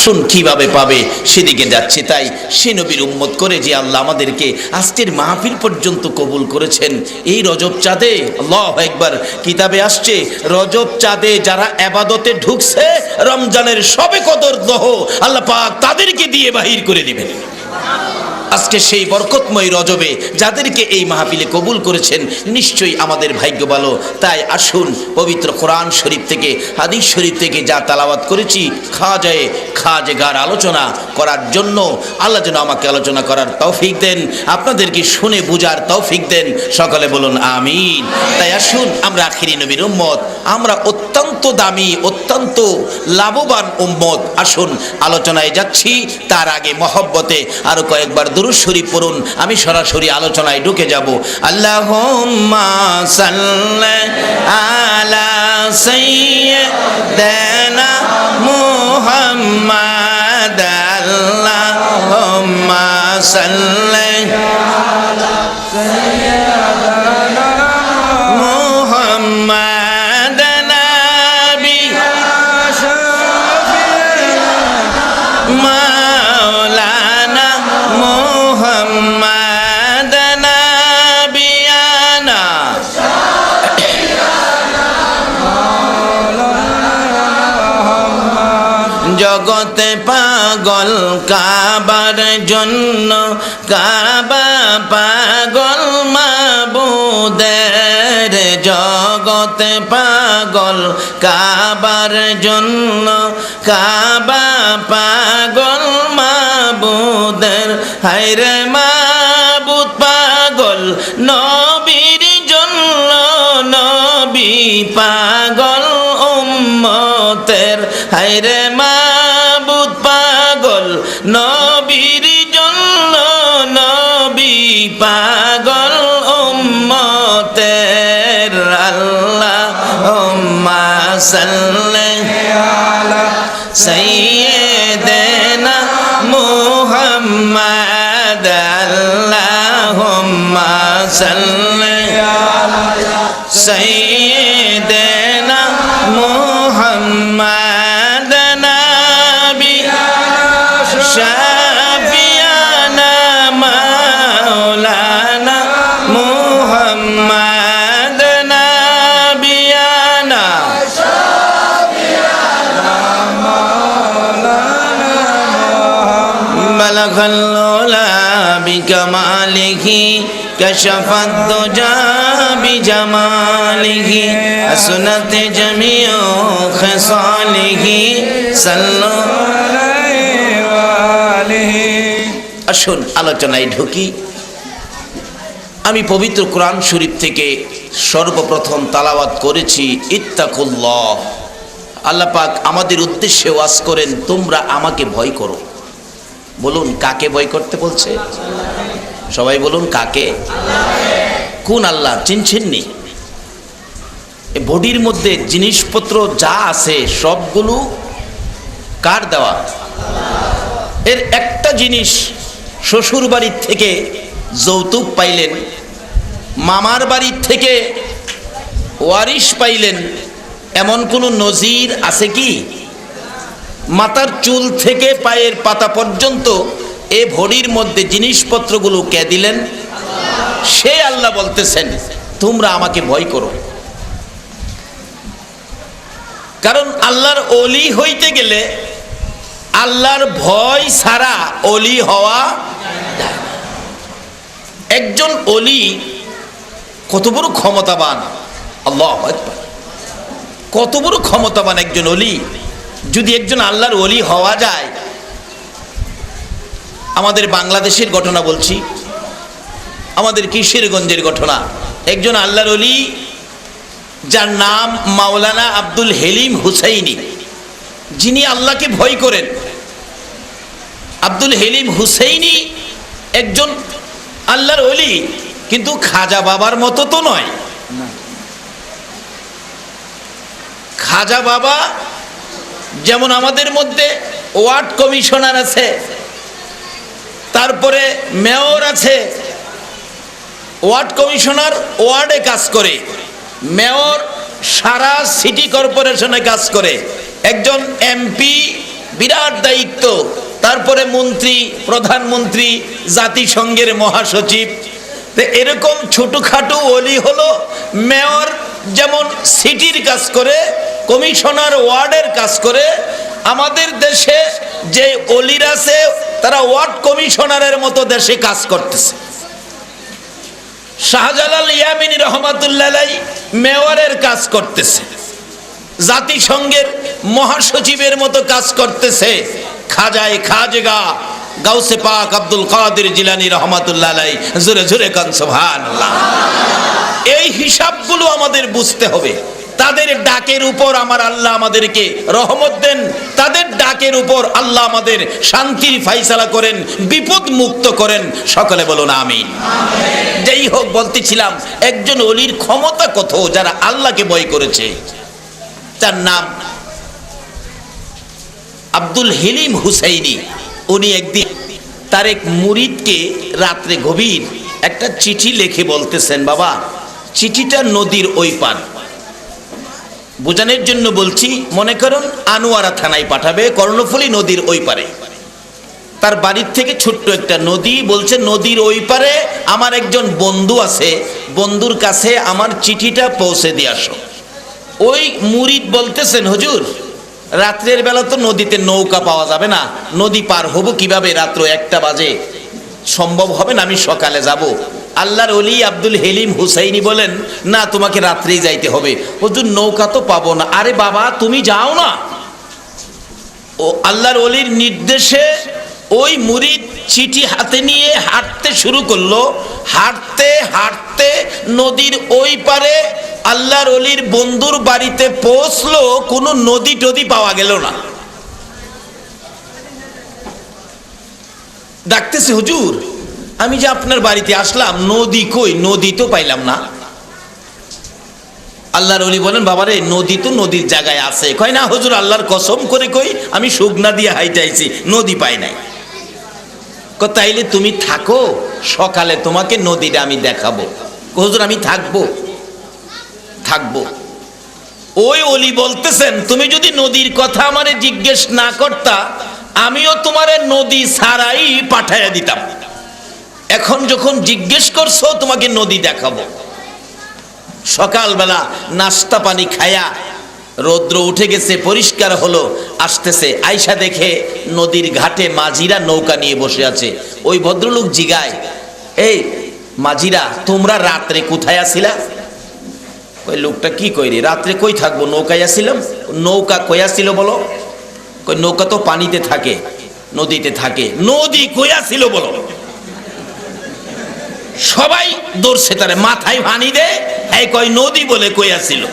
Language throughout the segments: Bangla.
আসুন কিভাবে পাবে সেদিকে যাচ্ছে। তাই সে নবীর উম্মত করে যে আল্লাহ আমাদেরকে আজকের মাহফিল পর্যন্ত কবুল করেছেন এই রজব চাঁদে। আল্লাহু আকবার, কিতাবে আসছে রজব চাঁদে যারা ইবাদতে ঢুকছে রমজানের শবে কদর দহ আল্লাহ পাক তাদেরকে দিয়ে বাহির করে দিবেন। আজকে সেই বরকতময় রজবে যাদেরকে এই মাহফিলে কবুল করেছেন নিশ্চয়ই আমাদের ভাগ্য ভালো। তাই আসুন পবিত্র কোরআন শরীফ থেকে হাদিস শরীফ থেকে যা তালাওয়াত করেছি খাজেগার আলোচনা করার জন্য আল্লাহ যেন আমাকে আলোচনা করার তৌফিক দেন, আপনাদেরকে শুনে বুঝার তৌফিক দেন। সকলে বলুন আমিন। তাই আসুন আমরা আখিরি নবীর উম্মত, আমরা অত্যন্ত দামি অত্যন্ত লাভবান উম্মত। আসুন আলোচনায় যাচ্ছি, তার আগে মহব্বতে আরো কয়েকবার দুরূদ শরীফ পড়ুন, আমি সরাসরি আলোচনায় ঢুকে যাব। আল্লাহুম্মা সাল্লি আলা সাইয়্যিদিনা মুহাম্মাদ, আল্লাহুম্মা সাল্লি আলা সাইয়্যিদিনা মুহাম্মাদ নবী মাওলানা মুহাম্মাদ নবিয়ানা জগতে পাগল কাবার জন্য, কাবা পাগল মাবুদের, জগতে পাগল কাবার জন্য, কাবা পাগল মাবুদের। হায়রে মাবুদ পাগল নবীর জন্য, নবী পাগল উম্মতের। হায়রে মাবুদ পাগল নবীর জন্য, নবী পাগল উম্মতের। আল্লাহুম্মা সাল্লি আলা সাইয়্যিদিনা মুহাম্মাদ, আল্লাহুম্মা সাল্লি আলা সাইয়্যিদিনা মুহাম্মাদ নবী শাফিয়ানা মাওলানা মুহাম্মাদ নবিয়ানা বালাগাল উলা বিকামালিহি কাশাফাদ দুজা বিজামালিহি আসনাত জামিউ খিসালিহি সাল্লাল্লাহু আলাইহি ওয়া আলিহি। আসুন আলোচনায় ঢুকি। আমি পবিত্র কোরআন শরীফ থেকে সর্বপ্রথম তালাওয়াত করেছি ইত্তাকুল্লাহ। আল্লাহ পাক আমাদের উদ্দেশ্যে ওয়াজ করেন তোমরা আমাকে ভয় করো। বলুন কাকে ভয় করতে বলছে? সবাই বলুন কাকে? কোন আল্লাহ চিনছেন নি? বডির মধ্যে জিনিসপত্র যা আছে সবগুলো কার দেওয়া? এর একটা জিনিস শ্বশুর বাড়ির থেকে যৌতুক পাইলেন, মামার বাড়ির থেকে ওয়ারিশ পাইলেন, এমন কোন নজির আছে কি? মাথার চুল থেকে পায়ের পাতা পর্যন্ত এ ভরির মধ্যে জিনিসপত্রগুলো কে দিলেন? সে আল্লাহ বলতেছেন তোমরা আমাকে ভয় করো। কারণ আল্লাহর ওলি হইতে গেলে আল্লাহর ভয় ছাড়া ওলি হওয়া যায় না। একজন ওলি কত বড় ক্ষমতাবান! আল্লাহু আকবার, কত বড় ক্ষমতাবান একজন ওলি! যদি একজন আল্লাহর ওলি হওয়া যায়, আমাদের বাংলাদেশের ঘটনা বলছি, আমাদের কিশোরগঞ্জের ঘটনা। একজন আল্লাহর ওলি যার নাম মাওলানা আব্দুল হেলিম হুসাইনি, যিনি আল্লাহকে ভয় করেন। আব্দুল হেলিম হুসাইনি একজন আল্লাহর ওলি, কিন্তু খাজা বাবার মতো তো নয়। খাজা বাবা যেমন আমাদের মধ্যে ওয়ার্ড কমিশনার আছে, তারপরে মেয়র আছে। ওয়ার্ড কমিশনার ওয়ার্ডে কাজ করে, মেয়র সারা সিটি কর্পোরেশনে কাজ করে, একজন এমপি বিরাট দায়িত্ব। তারপরে মন্ত্রী, প্রধানমন্ত্রী, জাতিসংঘের মহাসচিব। এরকম ছোটখাটো ওলি হলো মেয়র, যেমন সিটির কাজ করে, কমিশনার ওয়ার্ডের কাজ করে। আমাদের দেশে যে ওলিরা আছে তারা ওয়ার্ড কমিশনারের মতো দেশে কাজ করতেছে। শাহজালাল ইয়ামিনী রহমাতুল্লাহ আলাইহি মেয়রের কাজ করতেছে, জাতিসংঘের মহাসচিবের মতো কাজ করতেছে। খাজায়ে খাজেগা গাউসে পাক আব্দুল কাদের জিলানী রহমাতুল্লাহ আলাইহি, জোরে জোরে কান সুবহানাল্লাহ। এই হিসাবগুলো আমাদের বুঝতে হবে। তাদের ডাকের উপর আমার আল্লাহ আমাদেরকে রহমত দেন, তাদের ডাকের উপর আল্লাহ আমাদের শান্তির ফায়সালা করেন, বিপদ মুক্ত করেন। সকলে বলুন আমিন। যেই হোক, বলতেছিলাম একজন ওলির ক্ষমতা কত, যারা আল্লাহকে ভয় করেছে। তার নাম আব্দুল হেলিম হুসাইনি। উনি একদিন তার এক মুরিদকে রাত্রে গভীর একটা চিঠি লিখে বলতেছেন, বাবা চিঠিটা নদীর ওই পার। বোঝানোর জন্য বলছি, মনে করুন আনোয়ারা থানায় পাঠাবে, কর্ণফুলী নদীর ওই পারে। তার বাড়ির থেকে ছোট্ট একটা নদী, বলছে নদীর ওই পারে আমার একজন বন্ধু আছে, বন্ধুর কাছে আমার চিঠিটা পৌঁছে দিয়ে আসো। ওই মুরিদ বলতেছেন, হুজুর রাত্রের বেলা তো নদীতে নৌকা পাওয়া যাবে না, নদী পার হব কিভাবে, রাত্র 1টা বাজে, সম্ভব হবে না, আমি সকালে যাব। আল্লাহর ওলি আব্দুল হেলিম হুসাইনি বলেন, না তোমাকে রাত্রেই যাইতে হবে। হুজুর নৌকা তো পাবো না। আরে বাবা তুমি যাও না। ও আল্লাহর ওলির নির্দেশে ওই মুরিদ চিঠি হাতে নিয়ে হাঁটতে শুরু করলো। হাঁটতে হাঁটতে নদীর ওই পারে আল্লাহর ওলির বন্ধুর বাড়িতে পৌঁছলো, কোনো নদী টদি পাওয়া গেল না। ডাকতেছে, হুজুর আমি যে আপনার বাড়িতে আসলাম, নদী কই, নদী তো পাইলাম না। আল্লাহর ওলি বলেন, বাবারে নদী তো নদীর জায়গায় আছে। কয় না হুজুর আল্লাহর কসম করে কই, আমি শুকনা দিয়ে হাইটাইছি, নদী পাই নাই। তাইলে তুমি থাকো, সকালে তোমাকে নদীটা আমি দেখাবো। হুজুর আমি থাকবো। ওই ওলি বলতেছেন, তুমি যদি নদীর কথা আমারে জিজ্ঞেস না করতা, আমিও তোমারে নদী ছাড়াই পাঠাইয়া দিতাম। এখন যখন জিজ্ঞেস করছো, তোমাকে নদী দেখাবো। সকালবেলা নাস্তা পানি খায়া রৌদ্র উঠে গেছে, পরিষ্কার হলো, আসতেছে, আয়সা দেখে নদীর ঘাটে মাঝিরা নৌকা নিয়ে বসে আছে। ওই ভদ্রলোক জিগায়, এই মাঝিরা তোমরা রাত্রে কোথায় আছিলা? ওই লোকটা কি কইরে, রাত্রে কই থাকবো, নৌকায় আসছিলাম। নৌকা কই আসছিল বলো? কই নৌকা তো পানিতে থাকে, নদীতে থাকে। নদী কই আসছিল বলো? সবাই দৌড়ছে, তারে মাথায় ভানি দে, এই কই নদী বলে কই আসছিল।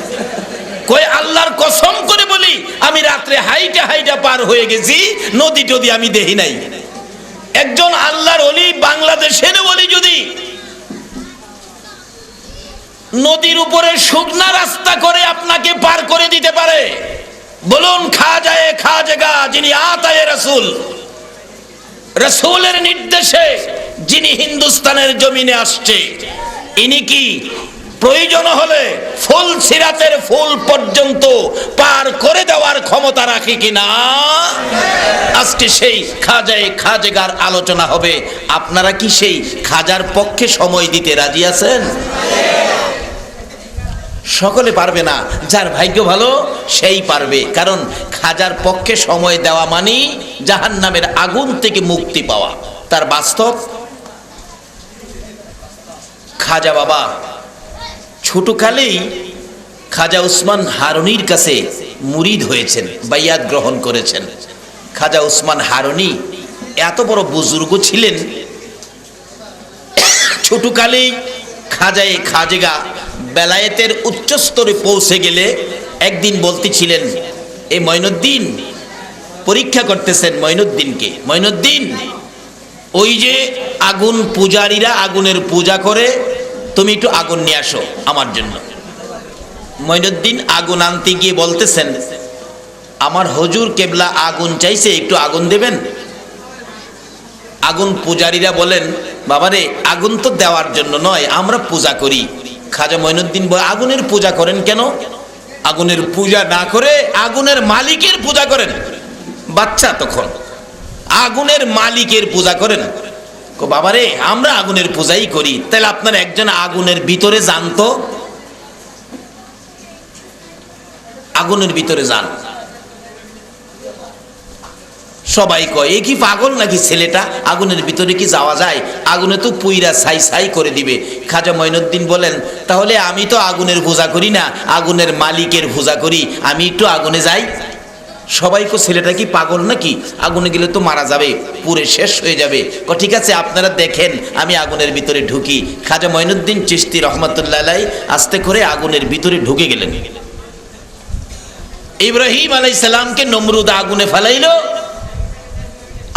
কই আল্লাহর কসম করে বলি, আমি রাত্রে হাইটা হাইটা পার হয়ে গেছি, নদী টদি আমি দেখি নাই। একজন আল্লাহর ওলি, বাংলাদেশের ওলি যদি নদীর উপরে শুকনা রাস্তা করে আপনাকে পার করে দিতে পারে, বলুন খাজায়ে খাজেগা যিনি আতায়ে রাসূল, রাসূলের নির্দেশে যিনি হিন্দুস্তানের জমিনে আসছে, ইনি কি প্রয়োজন হলে ফুল সিরাতের ফুল পর্যন্ত পার করে দেওয়ার ক্ষমতা রাখে কিনা? আজকে সেই খাজায়ে খাজেগার আলোচনা হবে। আপনারা কি সেই খাজার পক্ষে সময় দিতে রাজি আছেন? সকলে পারবে না, যার ভাগ্য ভালো সেই পারবে। কারণ খাজার পক্ষে সময় দেওয়া মানে জাহান্নামের আগুন থেকে মুক্তি পাওয়া। তার বাস্তব খাজা বাবা ছোটকালেই খাজা উসমান হারুনির কাছে মুরিদ হয়েছেন, বাইয়াত গ্রহণ করেছেন। খাজা উসমান হারুনি এত বড় বুজুর্গ ছিলেন, ছোটকালেই খাজায়ে খাজেগা বেলায়েতের উচ্চ স্তরে পৌঁছে গেলে একদিন বলতেছিলেন, এই মঈনুদ্দিন পরীক্ষা করতেছেন মঈনুদ্দিনকে, মঈনুদ্দিন ওই যে আগুন পূজারীরা আগুনের পূজা করে, তুমি একটু আগুন নিয়ে আসো আমার জন্য। মঈনুদ্দিন আগুন আনতে গিয়ে বলতেছেন, আমার হুজুর কেবলা আগুন চাইছে, একটু আগুন দেবেন। আগুন পূজারীরা বলেন, বাবারে আগুন তো দেওয়ার জন্য নয়, আমরা পূজা করি। খাজা মঈনুদ্দিন বলে, আগুনের পূজা করেন কেন? আগুনের পূজা না করে আগুনের মালিকের পূজা করেন। বাচ্চা তখন আগুনের মালিকের পূজা করেন। বাবারে আমরা আগুনের পূজাই করি, তাহলে আপনার একজন আগুনের ভিতরে যান তো, আগুনের ভিতরে যান। সবাই কয় এ কি পাগল নাকি ছেলেটা, আগুনের ভিতরে কি যাওয়া যায়? আগুনে তো পুইরা ছাই ছাই করে দিবে। খাজা মঈনুদ্দিন বলেন তাহলে আমি তো আগুনের পূজা করি না, আগুনের মালিকের পূজা করি, আমি একটু আগুনে যাই। সবাই কো ছেলেটা কি পাগল নাকি, আগুনে গেলে তো মারা যাবে, পুরে শেষ হয়ে যাবে। ঠিক আছে আপনারা দেখেন আমি আগুনের ভিতরে ঢুকি। খাজা মঈনুদ্দিন চিশতি রহমাতুল্লাহ আলাইহি আস্তে করে আগুনের ভিতরে ঢুকে গেলেন। ইব্রাহিম আলাইহিস সালামকে নমরুদ আগুনে ফেলাইলো।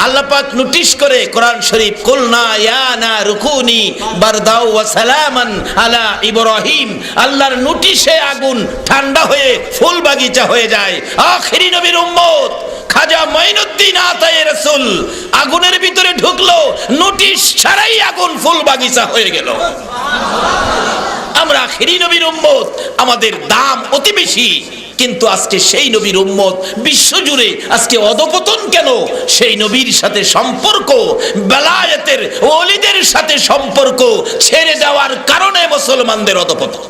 আল্লাহ পাক নোটিশ করে কোরআন শরীফ, কুলনা ইয়া নারু কুনি বারদাও ওয়া সালামান আলা ইব্রাহিম, আল্লাহর নোটিশে আগুন ঠান্ডা হয়ে ফুল বাগিচা হয়ে যায়। আখিরি নবীর উম্মত খাজা মঈনুদ্দিন আতায়ে রাসূল আগুনের ভিতরে ঢুকলো, নোটিশ ছাড়াই আগুন ফুল বাগিচা হয়ে গেল। আমরা আখিরি নবীর উম্মত, আমাদের দাম অতি বেশি, কিন্তু আজকে সেই নবীর উম্মত বিশ্বজুড়ে আজকে অধপতন কেন? সেই নবীর সাথে সম্পর্ক, বেলায়েতের ওলিদের সাথে সম্পর্ক ছেড়ে দেওয়ার কারণে মুসলমানদের অধপতন।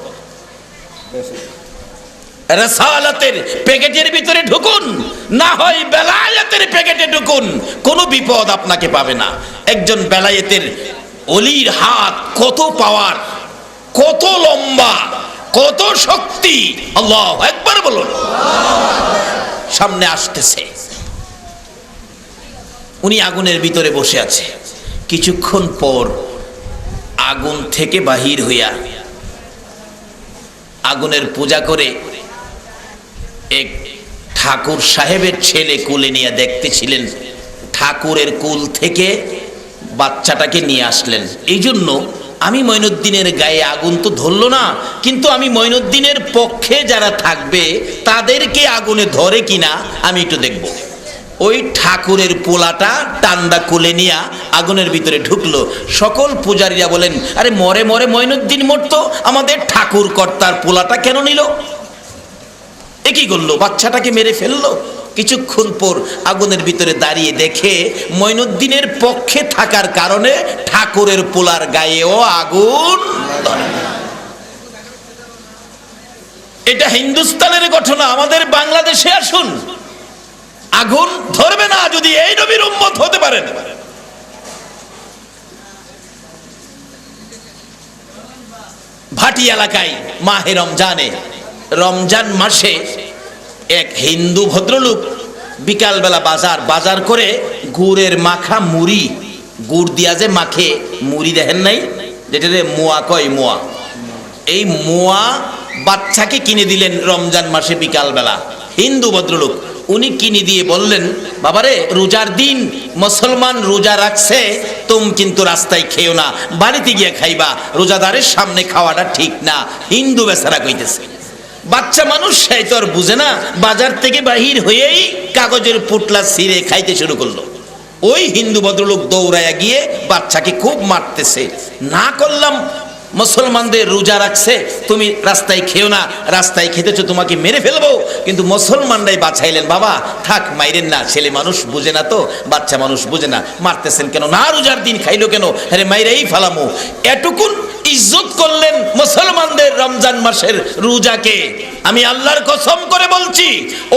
রাসালাতের প্যাকেটের ভিতরে ঢুকুন, না হয় বেলায়েতের প্যাকেটে ঢুকুন, কোনো বিপদ আপনাকে পাবে না। একজন বেলায়েতের ওলির হাত কত পাওয়ার, কত লম্বা, কত শক্তি, আল্লাহু আকবার বলুন। সামনে আসতেছে, উনি আগুনের ভিতরে বসে আছে। কিছুক্ষণ পর আগুন থেকে বাহির হইয়া আগুনের পূজা করে এক ঠাকুর সাহেবের ছেলে কোলে নিয়ে দেখতেছিলেন, ঠাকুরের কুল থেকে বাচ্চাটাকে নিয়ে আসলেন। এই জন্য আমি মঈনুদ্দিনের গায়ে আগুন তো ধরলো না, কিন্তু আমি মঈনুদ্দিনের পক্ষে যারা থাকবে তাদেরকে আগুনে ধরে কিনা আমি একটু দেখব। ওই ঠাকুরের পোলাটা টান্ডা কোলে নিয়ে আগুনের ভিতরে ঢুকলো। সকল পূজারীরা বলেন আরে মরে মরে মঈনুদ্দিন মরতো, আমাদের ঠাকুর কর্তার পোলাটা কেন নিল? এ কি করলো, বাচ্চাটাকে মেরে ফেললো। কিছুক্ষণ পর আগুনের ভিতরে দাঁড়িয়ে দেখে মঈনুদ্দিনের পক্ষে থাকার কারণে ঠাকুরের পোলার গায়েও আগুন ধরে। এটা হিন্দুস্তানের ঘটনা, আমাদের বাংলাদেশে আসুন, আগুন ধরবে না যদি এই নবীর উম্মত হতে পারেন। ভাটি এলাকায় মাহে রমজানে, রমজান মাসে এক হিন্দু ভদ্রলোক বিকালবেলা বাজার করে গুড়ের মাখা মুড়ি, গুড় দিয়া যে মাখে মুড়ি দেখেন নাই, যেটা মোয়া কয়, মোয়া, এই মোয়া বাচ্চাকে কিনে দিলেন রমজান মাসে বিকালবেলা। হিন্দু ভদ্রলোক উনি কিনে দিয়ে বললেন বাবারে রোজার দিন মুসলমান রোজা রাখছে, তুমি কিন্তু রাস্তায় খেও না, বাড়িতে গিয়ে খাইবা, রোজাদারের সামনে খাওয়াটা ঠিক না। হিন্দু বেচারা কইতেছে। বাচ্চা মানুষ সেই তো আর বুঝে না, বাজার থেকে বাহির হয়েই কাগজের পুটলা ছিঁড়ে খাইতে শুরু করলো। ওই হিন্দু ভদ্রলোক দৌড়াইয়া গিয়ে বাচ্চাকে খুব মারতেছে। না করলাম মুসলমানদের রোজা রাখছে, তুমি রাস্তায় খেও না, রাস্তায় খেতেছো তোমাকে মেরে ফেলবো। কিন্তু মুসলমানরাই বাঁচাইলেন, বাবা থাক মাইরেন না, ছেলে মানুষ বুঝে না তো, বাচ্চা মানুষ বুঝে না, মারতেছেন কেন? না রোজার দিন খাইলো কেন? আরে মাইরেই ফালামু। এটুকুন ইজ্জত করলেন মুসলমানদের রমজান মাসের রোজাকে। আমি আল্লাহর কসম করে বলছি,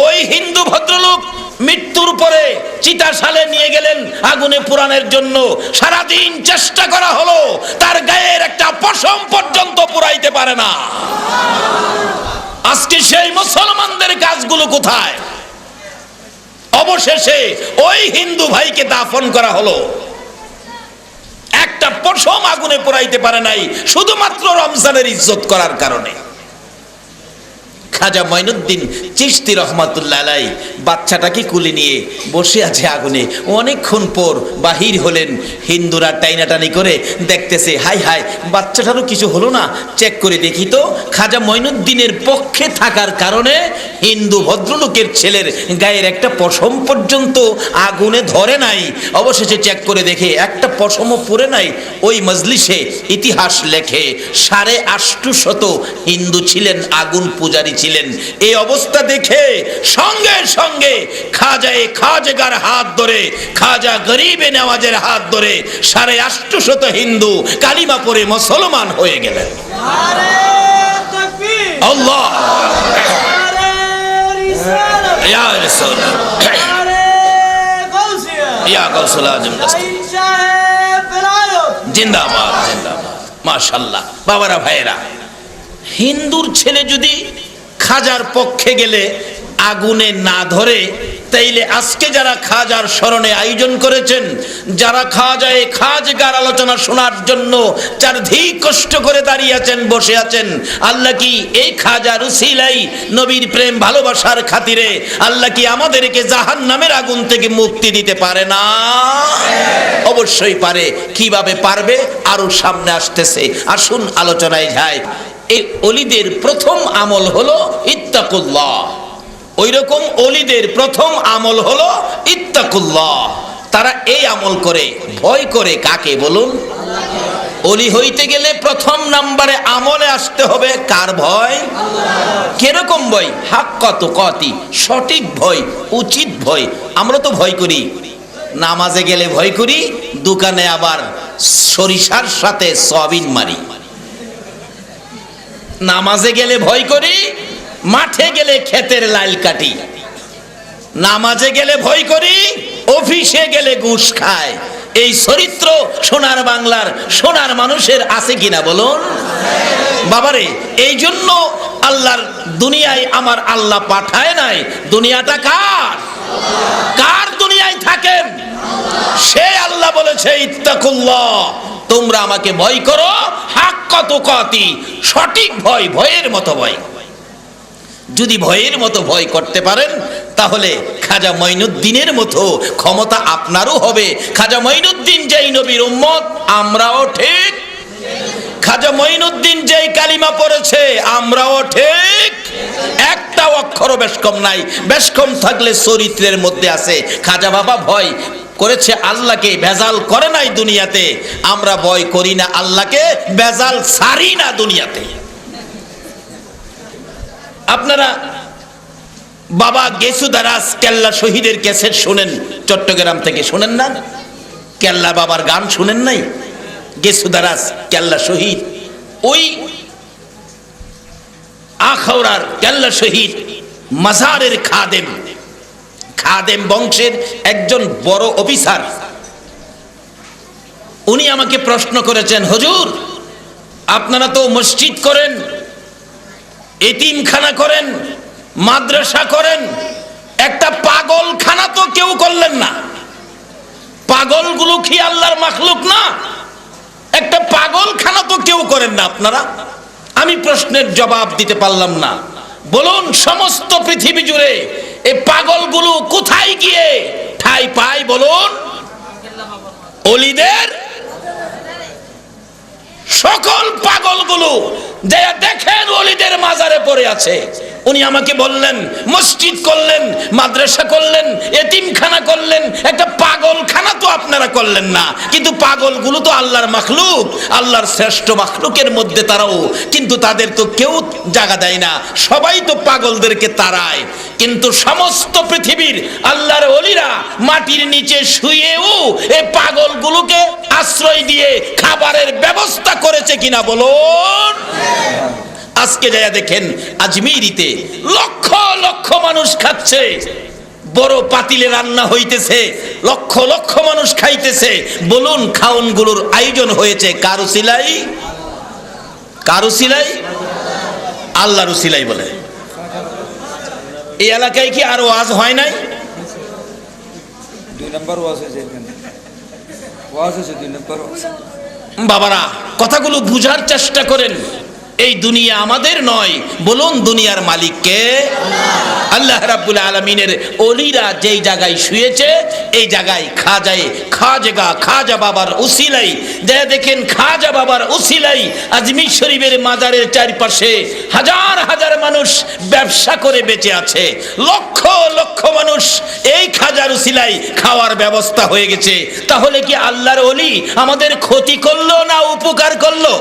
ওই হিন্দু ভদ্রলোক মৃত্যুর পরে চিতাশালে নিয়ে গেলেন আগুনে পোড়ানোর জন্য। সারাদিন চেষ্টা করা হলো, তার গায়ের একটা পশম পর্যন্ত পুরাইতে পারে না। আজকে সেই মুসলমানদের কাজগুলো কোথায়? অবশেষে ওই হিন্দু ভাইকে দাফন করা হলো, একটা পশম আগুনে পোড়াইতে পারে নাই, শুধুমাত্র রমজানের ইজ্জত করার কারণে। খাজা মঈনুদ্দিন চিশতি রহমাতুল্লাহ আলাইহি বাচ্চাটাকে কুলে নিয়ে বসে আছে আগুনে। অনেকক্ষণ পর বাহির হলেন। হিন্দুরা টাইনাটানি করে দেখতেছে, হাই হাই বাচ্চাটারও কিছু হলো না, চেক করে দেখি তো। খাজা মঈনুদ্দিনের পক্ষে থাকার কারণে হিন্দু ভদ্রলোকের ছেলের গায়ের একটা পশম পর্যন্ত আগুনে ধরে নাই। অবশেষে চেক করে দেখে একটা পশমও পড়ে নাই। ওই মজলিসে ইতিহাস লেখে 850 হিন্দু ছিলেন, আগুন পূজারী ছিলেন। ছিলেন। এই অবস্থা দেখে সঙ্গে সঙ্গে খাজাগার হাত ধরে, খাজা গরিবে নওয়াজের হাত ধরে 850 হিন্দু কালিমা পড়ে মুসলমান হয়ে গেলেন। আল্লাহ ইয়া রাসূল ইয়া গাউসুল আজম জিন্দাবাদ জিন্দাবাদ। মাশাআল্লাহ। বাবারা ভাইয়েরা, হিন্দুর ছেলে যদি খাজার পক্ষে গেলে আগুনে না ধরে, তাইলে আজকে যারা খাজার স্মরণে আয়োজন করেছেন, যারা খাজাগার আলোচনা শোনার জন্য চারদিক কষ্ট করে দাঁড়িয়ে আছেন, বসে আছেন, আল্লাহ কি এই খাজার উসিলাই নবীর প্রেম ভালোবাসার খাতিরে আল্লাহ কি আমাদেরকে জাহান্নামের আগুন থেকে মুক্তি দিতে পারে না? অবশ্যই পারে। কিভাবে পারবে আরো সামনে আসতেছে। আসুন আলোচনায় যাই। এই ওলিদের প্রথম আমল হলো ইত্তাকুল্লাহ। ওই রকম ওলিদের প্রথম আমল হলো ইত্তাকুল্লাহ। তারা এই আমল করে, ভয় করে কাকে বলুন? ওলি হইতে গেলে প্রথম নম্বরে আমলে আসতে হবে কার ভয়? কিরকম ভয়? হাক্কা তুকাতি, সঠিক ভয়, উচিত ভয়। আমরা তো ভয় করি, নামাজে গেলে ভয় করি, দোকানে আবার সরিষার সাথে সয়াবিন মারি। নামাজে গেলে ভয় করি, মাঠে গেলে ক্ষেতের লাইল কাটি। নামাজে গেলে ভয় করি, অফিসে গেলে ঘুষ খায়। এই চরিত্র সোনার বাংলার সোনার মানুষের আছে কিনা বলুন? বাবারে, এই জন্য আল্লাহর দুনিয়ায় আমার আল্লাহ পাঠায় নাই। দুনিয়াটা কার? কার দুনিয়ায় থাকেন? সে আল্লাহ বলেছে ইত্তাকুল্লাহ, তোমরা আমাকে ভয় করো, হাক্কা তুকাতি, সঠিক ভয়, ভয়ের মতো ভয়। যদি ভয়ের মতো ভয় করতে পারেন, তাহলে খাজা মঈনুদ্দিনের মতো ক্ষমতা আপনারও হবে। খাজা মঈনুদ্দিন যেই নবীর উম্মত, আমরাও ঠিক। খাজা মঈনুদ্দিন যেই কালিমা পড়েছে, আমরাও ঠিক। একটা অক্ষরও বেশকম নাই। বেশকম থাকলে চরিত্রের মধ্যে আছে। খাজা বাবা ভয় করেছে আল্লাহকে, ভেজাল করে নাই দুনিয়াতে। আমরা ভয় করি না আল্লাহকে, ভেজাল ছাড়ি না দুনিয়াতে। আপনারা বাবা গেসুদারাস কেল্লা শহীদের ক্যাসেট শুনেন, চট্টগ্রাম থেকে শুনেন না? কেল্লা বাবার গান শুনেন নাই? গেসুদারাস কেল্লা শহীদ, ওই আখাউড়ার কেল্লা শহীদ মাজারের খাদেম বংশের একজন বড় অফিসার। উনি আমাকে প্রশ্ন করেছেন, হুজুর আপনারা তো মসজিদ করেন, এতিমখানা করেন, মাদ্রাসা করেন, একটা পাগলখানা তো কেউ করলেন না। পাগলগুলো কি আল্লাহর মাখলুক না? একটা পাগলখানা তো কেউ করেন না আপনারা। আমি প্রশ্নের জবাব দিতে পারলাম না। বলুন, সমস্ত পৃথিবী জুড়ে এই পাগলগুলো কোথায় গিয়ে ঠাঁই পায় বলুন? ওলিদের সকল পাগলগুলো যে দেখেন ওলিদের মাজারে পড়ে আছে। উনি আমাকে বললেন, মসজিদ করলেন, মাদ্রাসা করলেন, এতিমখানা করলেন, একটা পাগলখানা তো আপনারা করলেন না। কিন্তু পাগলগুলো তো আল্লাহর মাখলুক, আল্লাহর শ্রেষ্ঠ মাখলুকের মধ্যে তারাও। কিন্তু তাদের তো কেউ জায়গা দেয় না, সবাই তো পাগলদেরকে তাড়ায়। কিন্তু সমস্ত পৃথিবীর আল্লাহর ওলিরা মাটির নিচে শুয়েও এই পাগলগুলোকে আশ্রয় দিয়ে খাবারের ব্যবস্থা করেছে কিনা বলুন? আজকে যাইয়া দেখেন আজমিরিতে লক্ষ লক্ষ মানুষ খাচ্ছে, বড় পাতিলে রান্না হইতেছে, লক্ষ লক্ষ মানুষ খাইতেছে। বলুন, খাওনগুলোর আয়োজন হয়েছে কার উসিলাই? কার উসিলাই? আল্লাহর উসিলাই। বলে এই এলাকায় কি আর ওয়াজ হয় নাই? 2 নম্বর ওয়াজ হয়েছে এখানে, ওয়াজ হয়েছে 2 নম্বর ওয়াজ। বাবারা, কথাগুলো বুঝার চেষ্টা করেন। এই দুনিয়া আমাদের নয়। বলুন, দুনিয়ার মালিক কে? আল্লাহ রাব্বুল আলামিনের ওলিরা যেই জায়গায় শুয়েছে, এই জায়গায় খাজা বাবার উসিলাই। দেখেন, খাজা বাবার উসিলাই আজমির শরীফের মাজারের চারপাশে হাজার হাজার মানুষ ব্যবসা করে বেঁচে আছে। লক্ষ লক্ষ মানুষ এই খাজার উসিলাই খাওয়ার ব্যবস্থা হয়ে গেছে। তাহলে কি আল্লাহর ওলি আমাদের ক্ষতি করলো না উপকার করলো?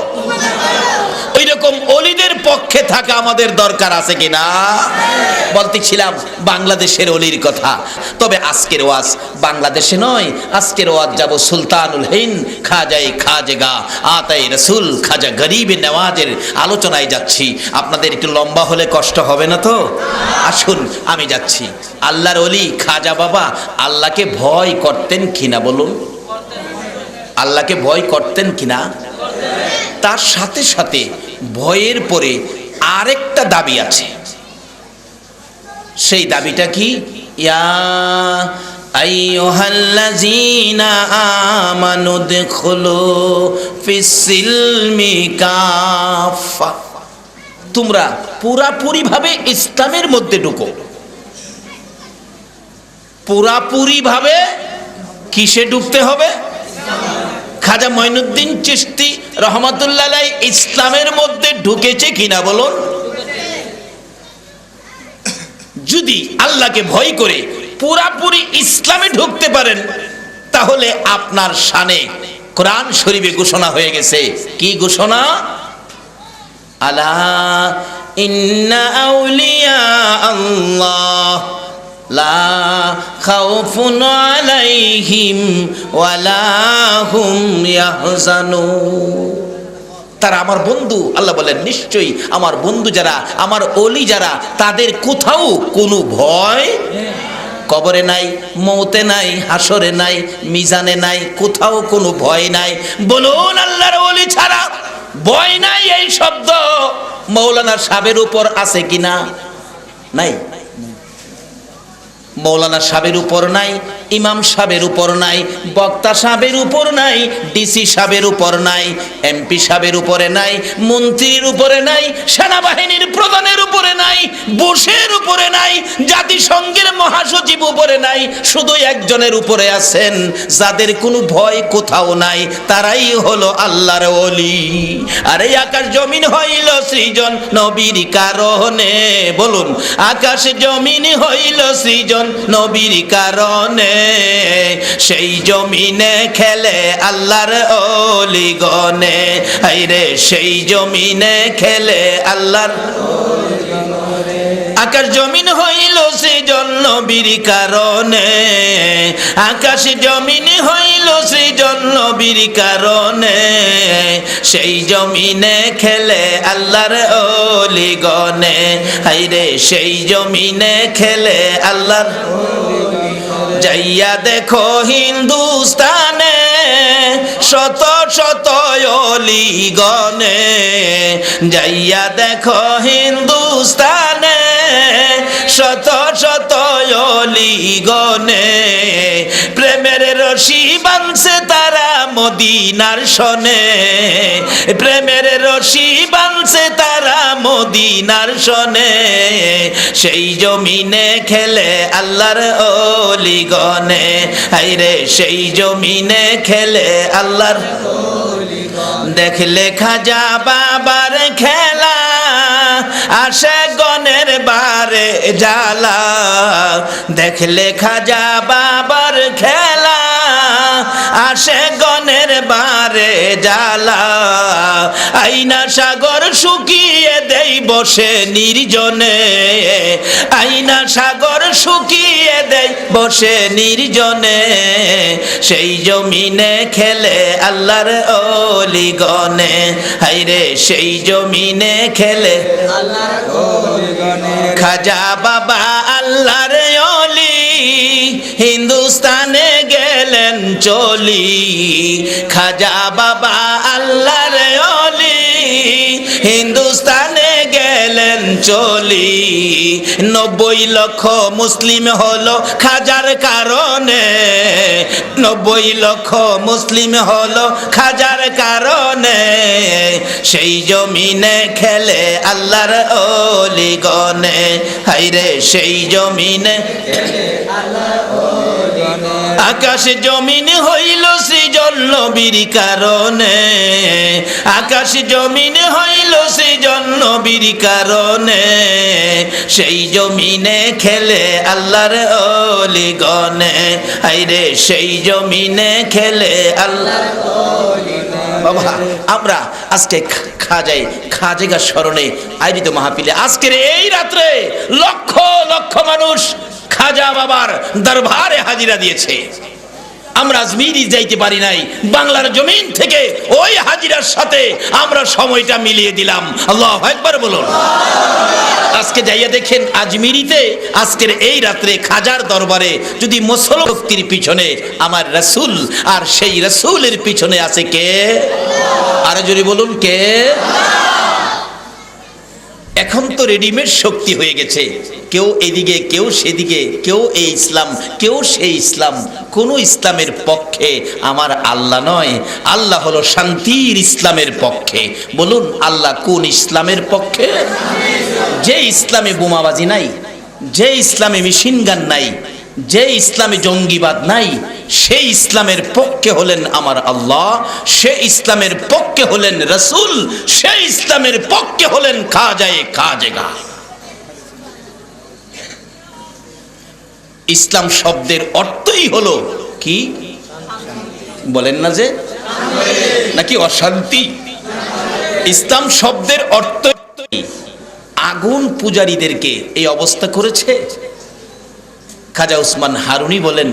ওই রকম অলিদের পক্ষে থাকা আমাদের দরকার আছে কিনা? বলতেছিলাম বাংলাদেশের অলির কথা। তবে আজকের ওয়াজ বাংলাদেশে নয়, আজকের ওয়াজ যাব সুলতানুল হিন্দ খাজায়ে খাজেগা আতায়ে রসুল খাজা গরিবে নওয়াজের আলোচনায় যাচ্ছি। আপনাদের একটু লম্বা হলে কষ্ট হবে না তো? আসুন আমি যাচ্ছি। আল্লাহর অলি খাজা বাবা আল্লাহকে ভয় করতেন কিনা বলুন? আল্লাহকে ভয় করতেন কিনা? তার সাথে সাথে ভয়ের পরে আরেকটা দাবি আছে। সেই দাবিটা কি? ইয়া আইয়ুহাল্লাযীনা আমানু দুখুলু ফিস-সিলমি কাফা, তোমরা পুরাপুরি ভাবে ইসলামের মধ্যে ঢুকো। পুরাপুরি ভাবে কিসে ঢুকতে হবে? খাজা মঈনুদ্দিন চিশতি রহমাতুল্লাহ আলাইহি ইসলামের মধ্যে ঢুকেছে কিনা বলুন? যদি আল্লাহকে ভয় করে পুরাপুরি ইসলামে ঢুকতে পারেন তাহলে আপনার শানে কোরআন শরীফে ঘোষণা হয়ে গেছে। কি ঘোষণা? আলা ইন্না আউলিয়া আল্লাহ লা খাউফুন আলাইহিম ওয়ালা হুম ইয়াহজানুন। তারা আমার বন্ধু। আল্লাহ বলেন নিশ্চয়ই আমার বন্ধু যারা, আমার ওলি যারা, তাদের কোথাও কোনো ভয়, কবরে নাই, মৌতে নাই, হাসরে নাই, মিজানে নাই, কোথাও কোনো ভয় নাই। বলুন আল্লাহর ওলি ছাড়া ভয় নাই এই শব্দ মৌলানা সাহেবের উপর আছে কিনা? নাই। মৌলানা সাহেবের উপর নাই, ইমাম সাহেবের উপর নাই, বক্তা সাহেবের উপর নাই, ডিসি সাহেবের উপর নাই, এমপি সাহেবের উপরে নাই, মন্ত্রীর উপরে নাই, সেনাবাহিনীর প্রধানের উপরে নাই, বুশের উপরে নাই, জাতিসংঘের মহাসচিব উপরে নাই। শুধু একজনের উপরে আছেন যাদের কোনো ভয় কোথাও নাই, তারাই হলো আল্লাহর ওলি। আর এই আকাশ জমিন হইল সৃজন নবীর কারণে। বলুন, আকাশ জমিন হইল সৃজন নবীর কারণে। সেই জমিনে খেলে আল্লাহর ওলি গনে। হায়রে সেই জমিনে খেলে আল্লাহর। আকাশ জমিন হইল সৃজন নবীর কারণে। আকাশ জমিন হইল সৃজন নবীর কারণে। সেই জমিনে খেলে আল্লাহর ওলি গনে। হায়রে সেই জমিনে খেলে আল্লাহর। যাইয়া দেখো হিন্দুস্তানে শত শত ওলি গনে। যাইয়া দেখো হিন্দুস্তানে শত শত ওলি গনে। প্রেমের রশি বাঁধছে তারা মদিনার সনে। প্রেমের রশি বাঁধছে তারা মদিনার সনে। সেই জমিনে খেলে আল্লাহর ওলি গনে। হায়রে সেই জমিনে খেলে আল্লাহর। দেখলে খাজা বাবার খেলা আসে গনের বারে জ্বালা। দেখলে খাজা বাবার খেলা আসে গনের বারে জ্বালা। আইনা সাগর শুকিয়ে দেই বসে নির্জনে। আইনা সাগর শুকিয়ে দেই বসে নির্জনে। সেই জমিনে খেলে আল্লাহর ওলি গনে। হায়রে সেই জমিনে খেলে আল্লাহর ওলি গনে। খাজা বাবা আল্লাহর ওলি হিন্দুস্তানে গেলেন চলি। খাজা বাবা আল্লাহর ওলি হিন্দুস্তানে গেলেন চলি। 90 লক্ষ মুসলিম হলো খাজার কারণে। 90 লক্ষ মুসলিম হলো খাজার কারণে। সেই জমিনে খেলে আল্লাহর ওলি গনে। হায়রে সেই জমিনে আল্লাহর ওলি গনে। আকাশ জমিন হইল সৃজন নবীর কারণে। আকাশ জমিন হইল সৃজন নবীর কারণে। সেই জমিনে খেলে আল্লাহর ওলি গনে। হায়রে সেই জমিনে খেলে আল্লাহর ওলি গনে। বাবা আমরা আজকে খাজেগা স্মরণে আয়োজিত মাহফিলে আজকের এই রাত্রে লক্ষ লক্ষ মানুষ খাজা বাবার দরবারে হাজিরা দিয়েছে। আমরা আজমিরি যাইতে পারি নাই, বাংলার জমিন থেকে ওই হাজিরার সাথে আমরা সময়টা মিলিয়ে দিলাম। আল্লাহু আকবার বলুন। আজকে যাইয়া দেখেন আজমিরিতে আজকের এই রাত্রে খাজার দরবারে যদি মুসলমানদের পিছনে আমার রাসূল, আর সেই রাসূলের পিছনে আছে কে? আরো জোরে বলুন কে? এখন তো রেডিমেড শক্তি হয়ে গেছে, কেউ এদিকে কেউ সেদিকে, কেউ এই ইসলাম কেউ সেই ইসলাম। কোন ইসলামের পক্ষে আমার আল্লাহ নয়, আল্লাহ হলো শান্তির ইসলামের পক্ষে। বলুন আল্লাহ কোন ইসলামের পক্ষে? যে ইসলামে বোমাবাজি নাই, যে ইসলামে মেশিন গান নাই, যে ইসলামে জঙ্গিবাদ নাই, সেই ইসলামের পক্ষে হলেন আমার আল্লাহ, সেই ইসলামের পক্ষে হলেন রাসূল, সেই ইসলামের পক্ষে হলেন খাজেগা। ইসলাম শব্দের অর্থই হলো কি বলেন না যে, নাকি অশান্তি? ইসলাম শব্দের অর্থ আগুন পূজারীদেরকে এই অবস্থা করেছে। খাজা উসমান হারুনি বলেন,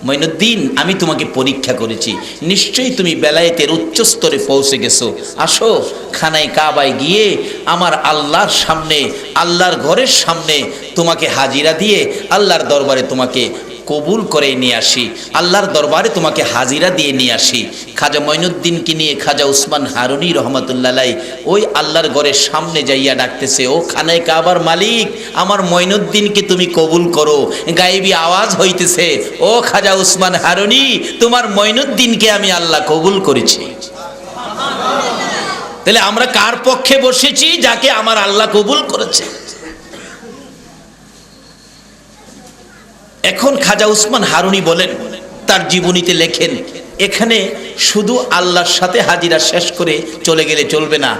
মঈনুদ্দিন আমি তোমাকে পরীক্ষা করেছি, নিশ্চয়ই তুমি বেলায়েতের উচ্চ স্তরে পৌঁছে গেছো। আসো খানায় কাবায় গিয়ে আমার আল্লাহর সামনে, আল্লাহর ঘরের সামনে তোমাকে হাজিরা দিয়ে আল্লাহর দরবারে তোমাকে কবুল করে নিয়ে আসি, আল্লাহর দরবারে তোমাকে হাজিরা দিয়ে নিয়ে আসি। খাজা মঈনুদ্দিনকে নিয়ে খাজা উসমান হারুনি রহমাতুল্লাহ আলাইহি ওই আল্লাহর ঘরের সামনে যাইয়া ডাকতেছে, ও খানায় কাবার মালিক, আমার মঈনুদ্দিনকে তুমি কবুল করো। গায়েবী আওয়াজ হইতেছে, ও খাজা উসমান হারুনি, তোমার মঈনুদ্দিনকে আমি আল্লাহ কবুল করেছি। তাহলে আমরা কার পক্ষে বসেছি? যাকে আমার আল্লাহ কবুল করেছে। এখন খাজা উসমান হারুনি বলেন, তার জীবনীতে লেখেন, এখানে শুধু আল্লাহর সাথে হাজিরা শেষ করে চলে গেলে চলবে না,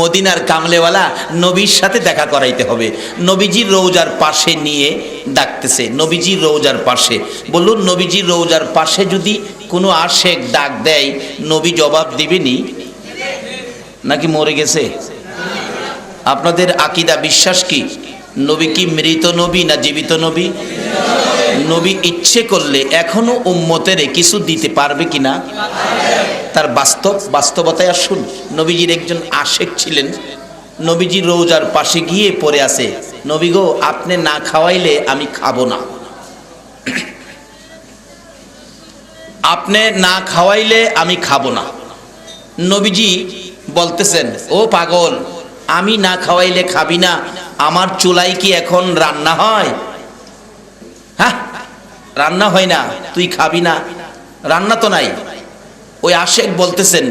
মদিনার কামলেওয়ালা নবীর সাথে দেখা করাইতে হবে। নবীজির রওজার পাশে নিয়ে ডাকতেছে, নবীজির রওজার পাশে। বলুন নবীজির রওজার পাশে যদি কোনো আশেক ডাক দেয়, নবী জবাব দিবেনি নাকি মরে গেছে? আপনাদের আকীদা বিশ্বাস কি? নবী কি মৃত নবী না জীবিত নবী? নবী ইচ্ছে করলে এখনো উম্মতের কিছু দিতে পারবে কিনা? তার বাস্তবতায় আসুন। নবীজির একজন আশেক ছিলেন, নবীজির রওজার পাশে গিয়ে পড়ে আছে, নবী গো আপনি না খাওয়াইলে আমি খাবো না, আপনি না খাওয়াইলে আমি খাবো না। নবীজি বলতেছেন, ও পাগল, আমি না খাওয়াইলে খাবি না? আমার চুলায় কি এখন রান্না হয়? হ্যাঁ রান্না হয় না, তুই খাবি না? রান্না তো নাই। ওই আশেক বলতেছেন,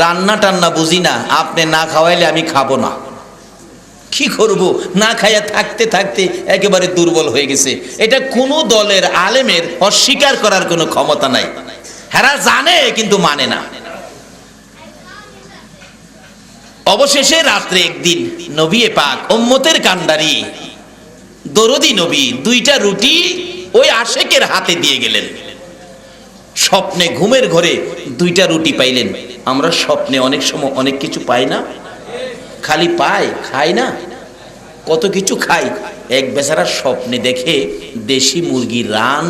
রান্না টান্না বুঝি না, আপনি না খাওয়াইলে আমি খাবো না। কি করব, না খাইয়া থাকতে থাকতে একেবারে দুর্বল হয়ে গেছে। এটা কোন দলের আলেমের অস্বীকার করার কোনো ক্ষমতা নাই। হেরা জানে কিন্তু মানে না। অবশেষে রাত্রে একদিন নবী পাক উম্মতের কান্ডারি দরদি নবী দুইটা রুটি ওই আশেকের হাতে দিয়ে গেলেন। স্বপ্নে ঘুমের ঘরে দুইটা রুটি পাইলেন। আমরা স্বপ্নে অনেক সময় অনেক কিছু পাই না, খালি পাই খাই না, কত কিছু খাই। এক বেচারা স্বপ্নে দেখে দেশি মুরগির রান,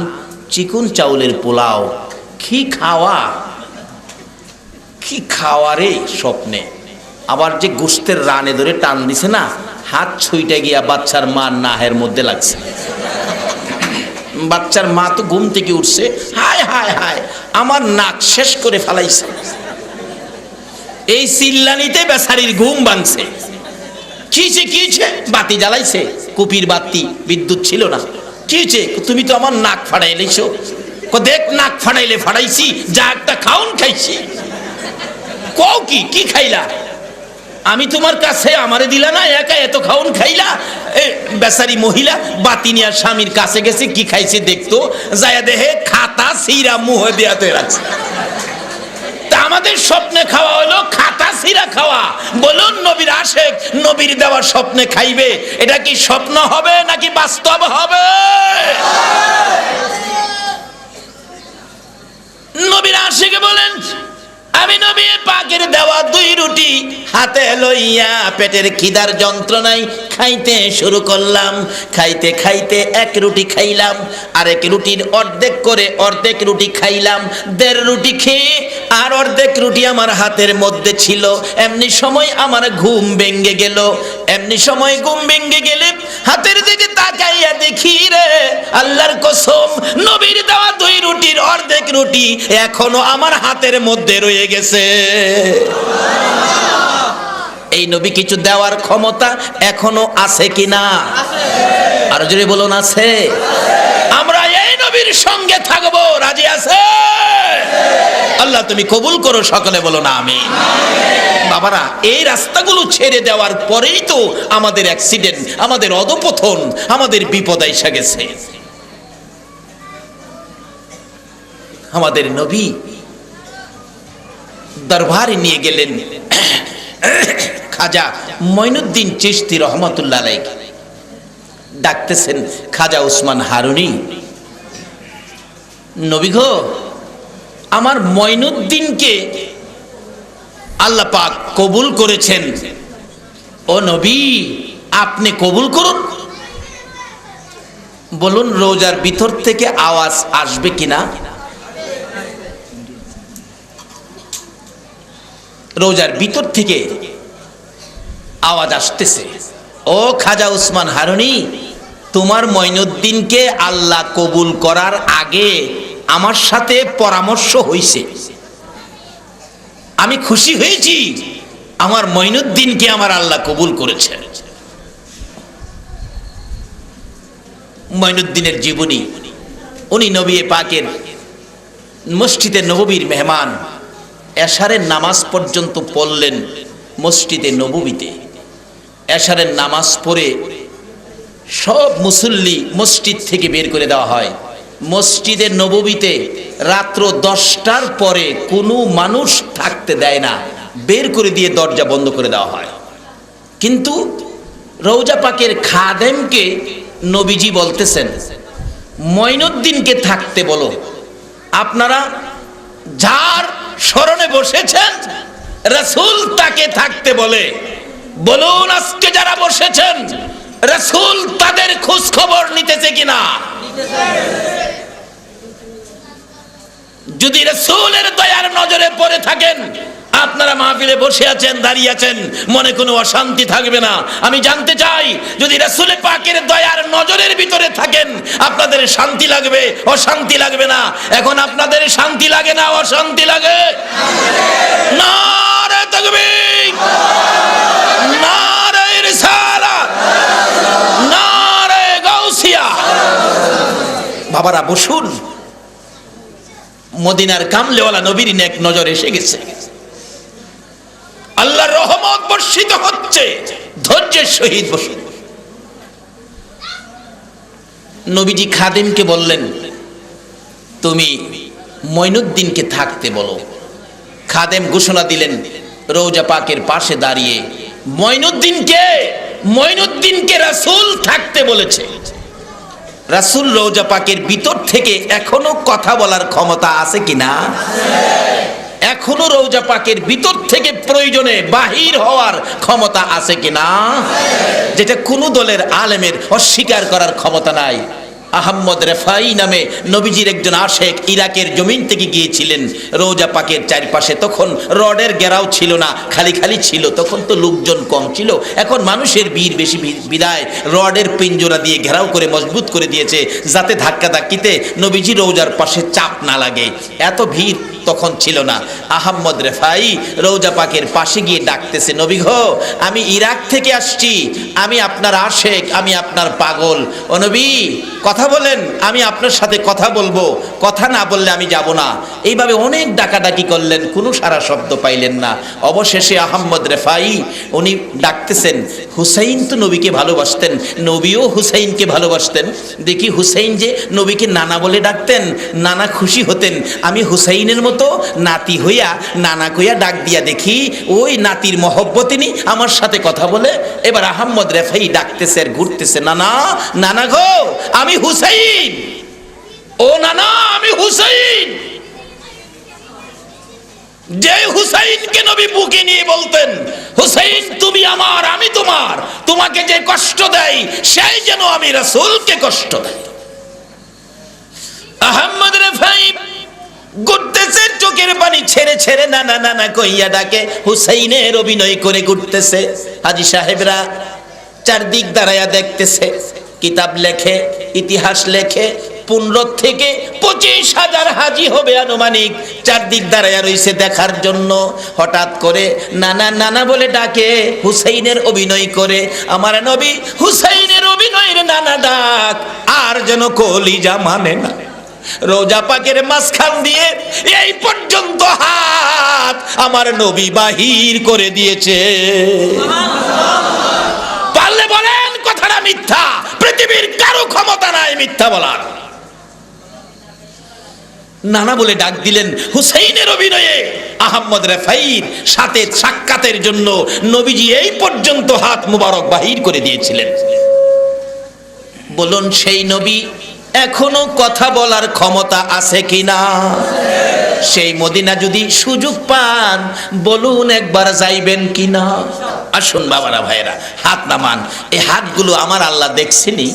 চিকন চাউলের পোলাও। কি খাওয়া রে স্বপ্নে। আবার যে গোস্তের রানে ধরে টান দিছে না, হাত ছুঁইটা গিয়া বাচ্চার মার নাহের মধ্যে লাগছে। বাচ্চার মা তো ঘুম থেকে উঠছে, হায় হায় হায় আমার নাক শেষ করে ফেলাইছে। এই চিল্লানিতে বেচারির ঘুম ভাঙছে। কিছে বাতি জ্বালাইছে, কুপির বাতি, বিদ্যুৎ ছিল না। কিছে, তুমি তো আমার নাক ফাড়াইলেছো। দেখ নাক ফাড়াইলে ফাড়াইছি, যা একটা খাউন খাইছি। কও কি খাইলা? আমি তোমার কাছে আমারে দিলা না, একা এত খাউন খাইলা? বেচারি মহিলা বাতি নিয়ে স্বামীর কাছে গেছে, কি খাইছে দেখতো, যায় দেহে খাতা সিরা মুহে দেয়াতে রাখছে। তা আমাদের স্বপ্নে খাওয়া হলো খাতা সিরা খাওয়া। বলুন নবীর আশেক নবীর দেওয়ার স্বপ্নে খাইবে, এটা কি স্বপ্ন হবে নাকি বাস্তব হবে? নবীর আশেকে বলেন, আমি নবী পাকের দেওয়া 2 রুটি হাতে লইয়া পেটের খিদার যন্ত্রণায় খাইতে শুরু করলাম। খাইতে খাইতে 1 রুটি খাইলাম, আরেক রুটির অর্ধেক রুটি খাইলাম। 1.5 রুটি খেয়ে আর অর্ধেক রুটি আমার হাতের মধ্যে ছিল। এমনি সময় আমার ঘুম ভেঙে গেল। হাতের দিকে তাকাইয়া দেখি রে আল্লাহর কসম, নবীর দেওয়া 2 রুটির অর্ধেক রুটি এখনো আমার হাতের মধ্যে রয়ে গেছে। এই নবী কিছু দেওয়ার ক্ষমতা এখনো আছে কিনা? আর জোরে বলুন আছে। আমরা এই নবীর সঙ্গে থাকবো, রাজি আছে? আল্লাহ তুমি কবুল করো, সকলে বলো না আমিন। বাবারা, এই রাস্তাগুলো ছেড়ে দেওয়ার পরেই তো আমাদের অ্যাক্সিডেন্ট, আমাদের অধপতন, আমাদের বিপদ এসে গেছে। আমাদের নবী দরবারে নিয়ে গেলেন খাজা মঈনুদ্দিন চিশতি রহমাতুল্লাহ আলাইহি। ডাকতেছেন খাজা উসমান হারুনি, নবী গো, আমার মঈনুদ্দিনকে আল্লাহ পাক কবুল করেছেন। ও নবী, আপনি কবুল করুন। বলুন রোজার ভিতর থেকে আওয়াজ আসবে কিনা? রোজার ভিতর থেকে আওয়াজ আসতেছে, ও খাজা উসমান হারুনি, তোমার মঈনুদ্দিনকে আল্লাহ কবুল করার আগে আমার সাথে পরামর্শ হইছে। আমি খুশি হয়েছি, আমার মঈনুদ্দিনকে আমার আল্লাহ কবুল করেছে। মঈনুদ্দিনের জীবনী, উনি নবী পাকের মসজিদে নববীর মেহমান। এশারের নামাজ পর্যন্ত পড়লেন মসজিদে নববীতে। এশারের নামাজ পড়ে সব মুসল্লি মসজিদ থেকে বের করে দেওয়া হয়। মসজিদে নববীতে রাত্র 10টার পরে কোনো মানুষ থাকতে দেয় না, বের করে দিয়ে দরজা বন্ধ করে দেওয়া হয়। কিন্তু রওজা পাকের খাদেমকে নবীজি বলতেছেন, মঈনুদ্দিনকে থাকতে বলো। আপনারা যার স্মরণে বসেছেন রাসূল তাকে থাকতে বলে। বলুন আজকে যারা বসেছেন রাসূল তাদের খোঁজ খবর নিতেছে কিনা? যদি রাসূলের দয়ার নজরে পড়ে থাকেন, আপনারা মাহফিলে বসে আছেন, দাঁড়িয়ে আছেন, মনে কোনো অশান্তি থাকবে না। আমি জানতে চাই, যদি রাসূল পাকের দয়ার নজরের ভিতরে থাকেন, আপনাদের শান্তি লাগবে, অশান্তি লাগবে না? এখন আপনাদের শান্তি লাগে না, অশান্তি লাগে? নারে তাকবীর, নারে রিসালাত, নারে গাউসিয়া। বাবারা বসুন, মদিনার কামলেওয়ালা নবীর নেক নজর এসে গেছে। আল্লাহর রহমত বর্ষিত হচ্ছে, ধৈর্যের সহিত বসুন। নবীজি খাদেমকে বললেন, তুমি মঈনুদ্দিনকে থাকতে বলো। খাদেম ঘোষণা দিলেন রওজা পাকের পাশে দাঁড়িয়ে, মঈনুদ্দিনকে রাসূল থাকতে বলেছে। রাসূল রওজা পাকের ভিতর থেকে এখনো কথা বলার ক্ষমতা আছে কিনা? এখনো রওজা পাকের ভিতর থেকে প্রয়োজনে বাহির হওয়ার ক্ষমতা আছে কিনা? যেটা কোন দলের আলেমের অস্বীকার করার ক্ষমতা নাই। আহমদ রেফাই নামে নবীজির একজন আশেক ইরাকের জমিন থেকে গিয়েছিলেন রওজা পাকের চারপাশে। তখন রডের ঘেরাও ছিল না, খালি খালি ছিল। তখন তো লোকজন কম ছিল, এখন মানুষের ভিড় বেশি বিদায় রডের পিঞ্জরা দিয়ে ঘেরাও করে মজবুত করে দিয়েছে, যাতে ধাক্কা ধাক্কিতে নবীজি রওজার পাশে চাপ না লাগে। এত ভিড় তখন ছিল না। আহমদ রেফাই রওজা পাকের পাশে গিয়ে ডাকতেছে, নবী গো, আমি ইরাক থেকে আসছি, আমি আপনার আশেক, আমি আপনার পাগল। ও নবী, কথা বলেন, আমি আপনার সাথে কথা বলবো, কথা না বললে আমি যাব না। এইভাবে অনেক ডাকাডাকি করলেন, কোনো সারা শব্দ পাইলেন না। অবশেষে আহমদ রেফাই উনি ডাকতেছেন, হুসাইন তো নবীকে ভালোবাসতেন, নবীও হুসাইনকে ভালোবাসতেন। দেখি হুসাইন যে নবীকে নানা বলে ডাকতেন, নানা খুশি হতেন। আমি হুসাইনের মতো নাতি হইয়া নানা কইয়া ডাক দিয়া দেখি, ওই নাতির মহব্বতে নি আমার সাথে কথা বলে। এবার আহমদ রেফাই ডাকতেছে আর ঘুরতেছে, নানা, নানা গো, আমি হুসাইন। ও নানা, আমি হুসাইন। যে হুসাইনকে নবী বুকে নিয়ে বলতেন, হুসাইন তুমি আমার আমি তোমার, তোমাকে যে কষ্ট দেয় সেই যেন আমি রাসূলকে কষ্ট দেয়। আহমদ রেফাই ঘুরতেছে, চোখের পানি ছেড়ে ছেড়ে না না না না কইয়া ডাকে, হুসাইনের অভিনয় করে ঘুরতেছে। হাজী সাহেবরা চারদিক দাঁড়ায়া দেখতেছে, কিতাব লেখে, ইতিহাস লেখে, 15 থেকে 25,000 হাজি হবে আনুমানিক, চারদিক দাঁড়ায়া রইছে দেখার জন্য। হঠাৎ করে নানা নানা বলে ডাকে, হুসাইনের অভিনয় করে। আমার নবী হুসাইনের অভিনয়ের নানা ডাক আর যেন কলিজা মানে না। রোজা পাকের মাঝখান দিয়ে এই পর্যন্ত হাত আমার নবী বাহির করে দিয়েছে। পারলে বলেন কথাটা মিথ্যা, পৃথিবীর কারো ক্ষমতা নাই মিথ্যা বলার। নানা বলে ডাক দিলেন। হুসাইনের অভিনয়ে আহমদ রেফাইর সাথে সাক্ষাতের জন্য নবীজি এই পর্যন্ত হাত মুবারক বাহির করে দিয়েছিলেন। বলুন সেই নবী এখনো কথা বলার ক্ষমতা আছে কিনা? সেই মদিনা যদি সুযোগ পান বলুন একবার যাইবেন কিনা? আসুন বাবারা ভাইরা, হাত নামান। এই হাতগুলো আমার আল্লাহ দেখছেনি,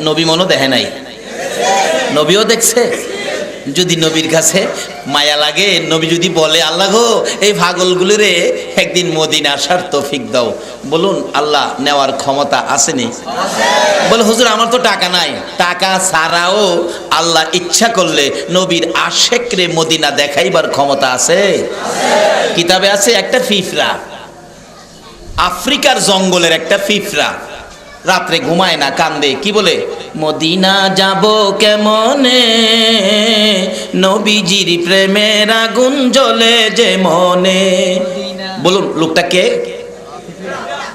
নবী মনে দেখে নাই, নবীও দেখছে। যদি নবীর কাছে মায়া লাগে, নবী যদি বলে আল্লাহ গো এই পাগলগুলো রে একদিন মদিনা আসার তৌফিক দাও, বলুন আল্লাহ নেওয়ার ক্ষমতা আসেনি? বলে হুজুর আমার তো টাকা নাই। টাকা ছাড়াও আল্লাহ ইচ্ছা করলে নবীর আশেক রে মদিনা দেখাইবার ক্ষমতা আছে। কিতাবে আছে একটা ফিফরা, আফ্রিকার জঙ্গলের একটা ফিফরা, রাত্রে ঘুমায় না, কান্দে, কি বলে? মদিনা যাব কেমনে, নবীজির প্রেমের আগুন জ্বলে যে মনে। বলুন লোকটা কে?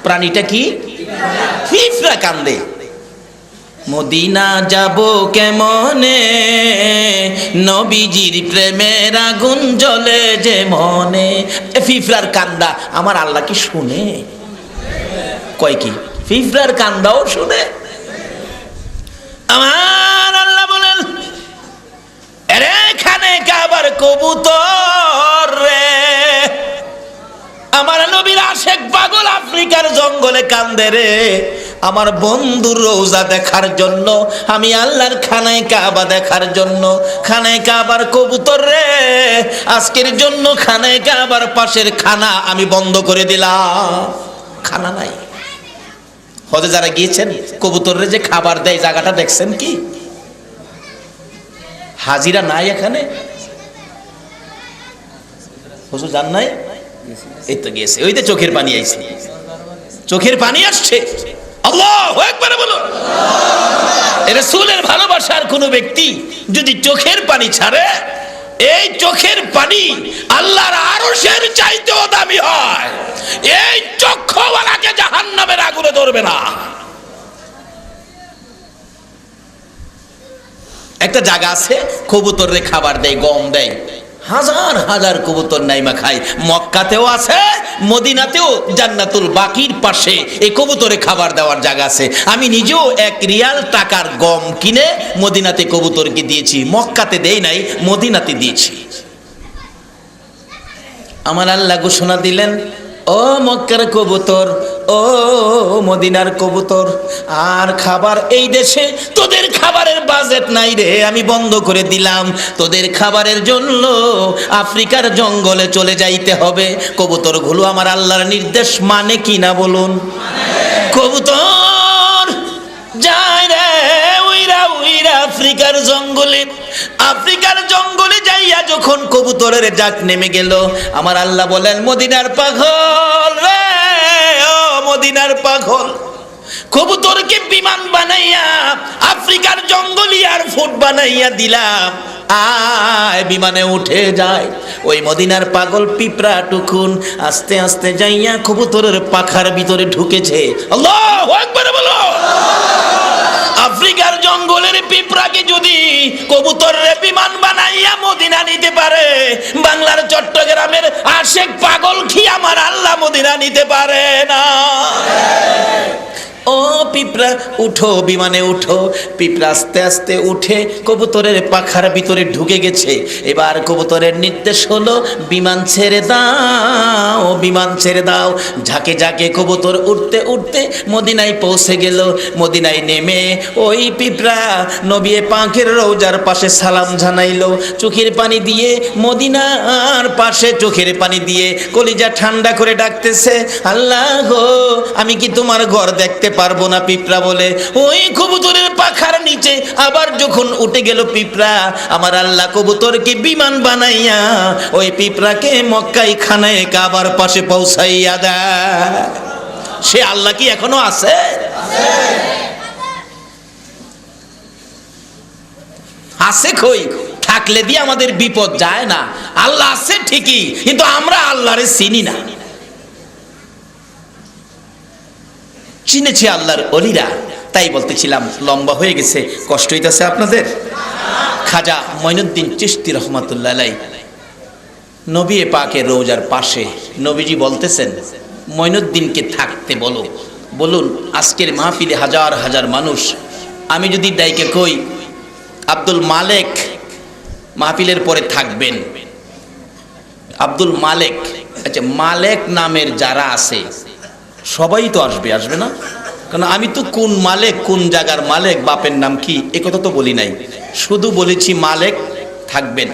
প্রাণীটা কি? ফিফরা কান্দে। মদিনা যাব কেমনে, নবীজির প্রেমের আগুন জ্বলে যে মনে। ফিফরার কান্দা আমার আল্লাহ কি শুনে? কয় কি ফিফরার কান্দাও শুনে? আমার আল্লাহ বলেন এরে খানে কাবার কবুতর রে, আমার নবীর আশেক পাগল আফ্রিকার জঙ্গলে কান্দে রে, আমার বন্ধুর রওজা দেখার জন্য, আমি আল্লাহর খানায় কাবা দেখার জন্য। খানায় কাবার কবুতর রে, আজকের জন্য খানায় কাবার পাশের খানা আমি বন্ধ করে দিলাম। খানা নাই। হজে যারা গিয়েছেন কবুতররে যে খাবার দেয় জায়গাটা দেখছেন কি? হাজিরা নাই এখানে? হুজুর জান নাই? এই তো গিয়েছে, ওই যে চোখের পানি আইছে, চোখের পানি আসছে। আল্লাহু আকবার বলো। রাসূলের ভালোবাসার কোন ব্যক্তি যদি চোখের পানি ছাড়ে, এই চোখের পানি আল্লাহর আরশের চাইতেও দামি হয়। এই চক্ষুওয়ালাকে জাহান্নামের আগুনে ধরবে না। একটা জায়গা আছে কবুতররে খাবার দেয়, গম দেয়, হাজার হাজার কবুতর নাইমা খায়। মক্কাতেও আছে, মদিনাতেও জান্নাতুল বাকির পাশে এই কবুতরে খাবার দেওয়ার জায়গা আছে। আমি নিজেও 1 রিয়াল টাকার গম কিনে মদিনাতে কবুতরকে দিয়েছি। মক্কাতে দেই নাই, মদিনাতে দিয়েছি। আমার আল্লাহ ঘোষণা দিলেন, ও মক্কার কবুতর, ও মদিনার কবুতর, আর খাবার এই দেশে তোদের খাবারের বাজেট নাই রে, আমি বন্ধ করে দিলাম। তোদের খাবারের জন্য আফ্রিকার জঙ্গলে চলে যাইতে হবে। কবুতরগুলো আমার আল্লাহর নির্দেশ মানে কিনা বলুন? কবুতর যায় রে উইরা উইরা আফ্রিকার জঙ্গলে। আফ্রিকার জঙ্গলে যাইয়া যখন কবুতরের ডাক নেমে গেল, আমার আল্লাহ বলেন মদিনার পাগল রে, ও মদিনার পাগল, কবুতরকে বিমান বানাইয়া আফ্রিকার জঙ্গলি আর ফুট বানাইয়া দিলাম, আয় বিমানে উঠে যায়। ওই মদিনার পাগল পিঁপড়া টুকুন আস্তে আস্তে যাইয়া কবুতরের পাখার ভিতরে ঢুকেছে। আল্লাহু আকবার বলো। আফ্রিকার জঙ্গলের পিঁপড়াকে যদি কবুতরের বিমান বানাইয়া মদিনা নিতে পারে, বাংলার চট্টগ্রামের আশেক পাগল কি আমার আল্লাহ মদিনা নিতে পারে না? ও পিঁপড়া পিঁপড়া উঠো, বিমানে উঠো। পিঁপড়া আস্তে আস্তে উঠে কবুতরের পাখার ভিতরে ঢুকে গেছে। এবার কবুতরের নির্দেশ হলো, বিমান ছেড়ে দাও, বিমান ছেড়ে দাও। ঝাঁকে ঝাঁকে কবুতর উঠতে উঠতে মদিনায় পৌঁছে গেল। মদিনায় নেমে ওই পিঁপড়া নবী পাকের রওজার পাশে সালাম জানাইলো, চোখের পানি দিয়ে, মদিনার পাশে চোখের পানি দিয়ে কলিজা ঠান্ডা করে ডাকতেছে, আল্লাহ গো, আমি কি তোমার ঘর দেখতে পারবো না? পিঁপড়া বলে। ওই কবুতরের পাখার নিচে আবার যখন উঠে গেল পিঁপড়া, আমার আল্লাহ কবুতরকে বিমান বানাইয়া ওই পিঁপড়াকে মক্কায় খানায় কাবার পাশে পৌঁছাইয়া দেয়। সে আল্লাহ কি এখনো আছে? আছে কই? থাকলে দিয়ে আমাদের বিপদ যায় না। আল্লাহ আছে ঠিকই, কিন্তু আমরা আল্লাহরে চিনি না। চিনেছি আল্লাহর ওলিরা। তাই বলতেছিলাম, লম্বা হয়ে গেছে, কষ্ট হইতেছে আপনাদের। খাজা মঈনুদ্দিন চিশতি রহমাতুল্লাহ আলাইহি নবী পাকের রওজার পাশে নবীজি বলতেছেন, মঈনুদ্দিনকে থাকতে বলো। বলুন, আজকের মাহফিলে হাজার হাজার মানুষ, আমি যদি ডাইকে কই আব্দুল মালেক মাহফিলের পরে থাকবেন, আব্দুল মালেক, আচ্ছা মালেক নামের যারা আছে সবাই তো আসবে, আসবে না? কারণ আমি তো কোন মালেক, কোন জায়গার মালেক, বাপের নাম কি, এ কথা তো বলি নাই। শুধু বলেছি মালেক থাকবেন।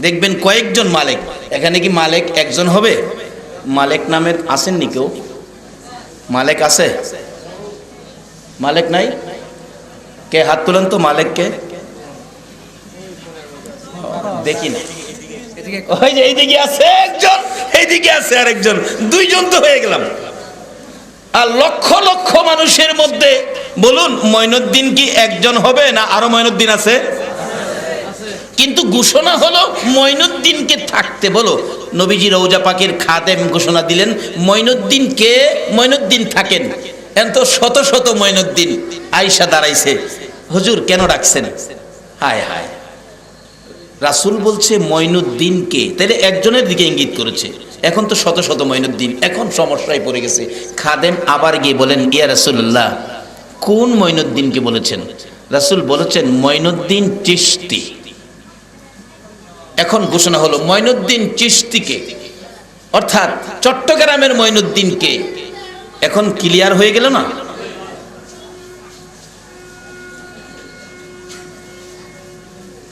দেখবেন কয়েকজন মালেক, এখানে কি মালেক একজন হবে? মালেক নামের আসেননি কেউ? মালেক আছে? মালেক নাই? কে হাত তুলেন তো, মালেককে দেখি না। ওই যে এইদিকে আছে একজন, এইদিকে আছে আরেকজন, দুইজন তো হয়ে গেলাম। আর লক্ষ লক্ষ মানুষের মধ্যে বলুন, মঈনুদ্দিন কি একজন হবে না আরো মঈনুদ্দিন আছে? কিন্তু ঘোষণা হলো মঈনুদ্দিনকে থাকতে বলো। নবীজি রওজা পাকের খাদেম ঘোষণা দিলেন, মঈনুদ্দিনকে, মঈনুদ্দিন থাকেন। এত শত শত মঈনুদ্দিন আয়েশা দাঁড়াইছে, হুজুর কেন ডাকছেন? হায় হায়, রাসূল বলছে মঈনুদ্দিনকে, তাহলে একজনের দিকে ইঙ্গিত করেছে। এখন তো শত শত মঈনুদ্দিন, এখন সমস্যায় পড়ে গেছে। খাদেম আবার গিয়ে বলেন, ইয়া রাসূলুল্লাহ, কোন মঈনুদ্দিনকে বলেছেন? রাসূল বলেছেন মঈনুদ্দিন চিশতি। এখন ঘোষণা হলো মঈনুদ্দিন চিশতিকে, অর্থাৎ চট্টগ্রামের মঈনুদ্দিনকে। এখন ক্লিয়ার হয়ে গেল না?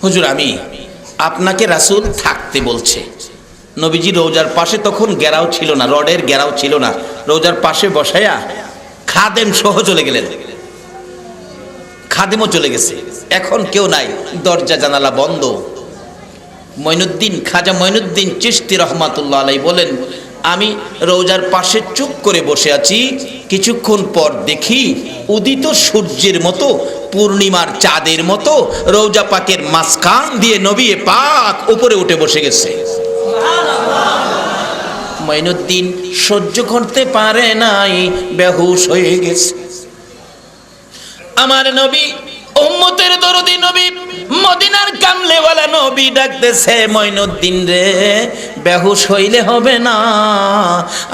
হুজুর, আমি আপনাকে রাসূল থাকতে বলছে। নবীজি রওজার পাশে তখন গেরাও ছিল না, রডের গেরাও ছিল না, রওজার পাশে বসায়া খাদেম সহ চলে গেলেন। খাদেমও চলে গেছে, এখন কেউ নাই, দরজা জানালা বন্ধ। মঈনুদ্দিন, খাজা মঈনুদ্দিন চিশতি রহমাতুল্লাহ আলাইহি বলেন, আমি রওজার পাশে চুপ করে বসে আছি। কিছুক্ষণ পর দেখি উদিত সূর্যের মতো, পূর্ণিমার চাঁদের মতো রওজা পাকের মাঝখান দিয়ে নবী পাক উপরে উঠে বসে গেছে। মঈনুদ্দিন সহ্য করতে পারে নাই, বেহুশ হয়ে গেছে। আমার নবী, উম্মতের দরদি নবী, মদিনার কামলেওয়ালা নবী ডাকতেছে, মঈনুদ্দিন রে, বেহুশ হইলে হবে না,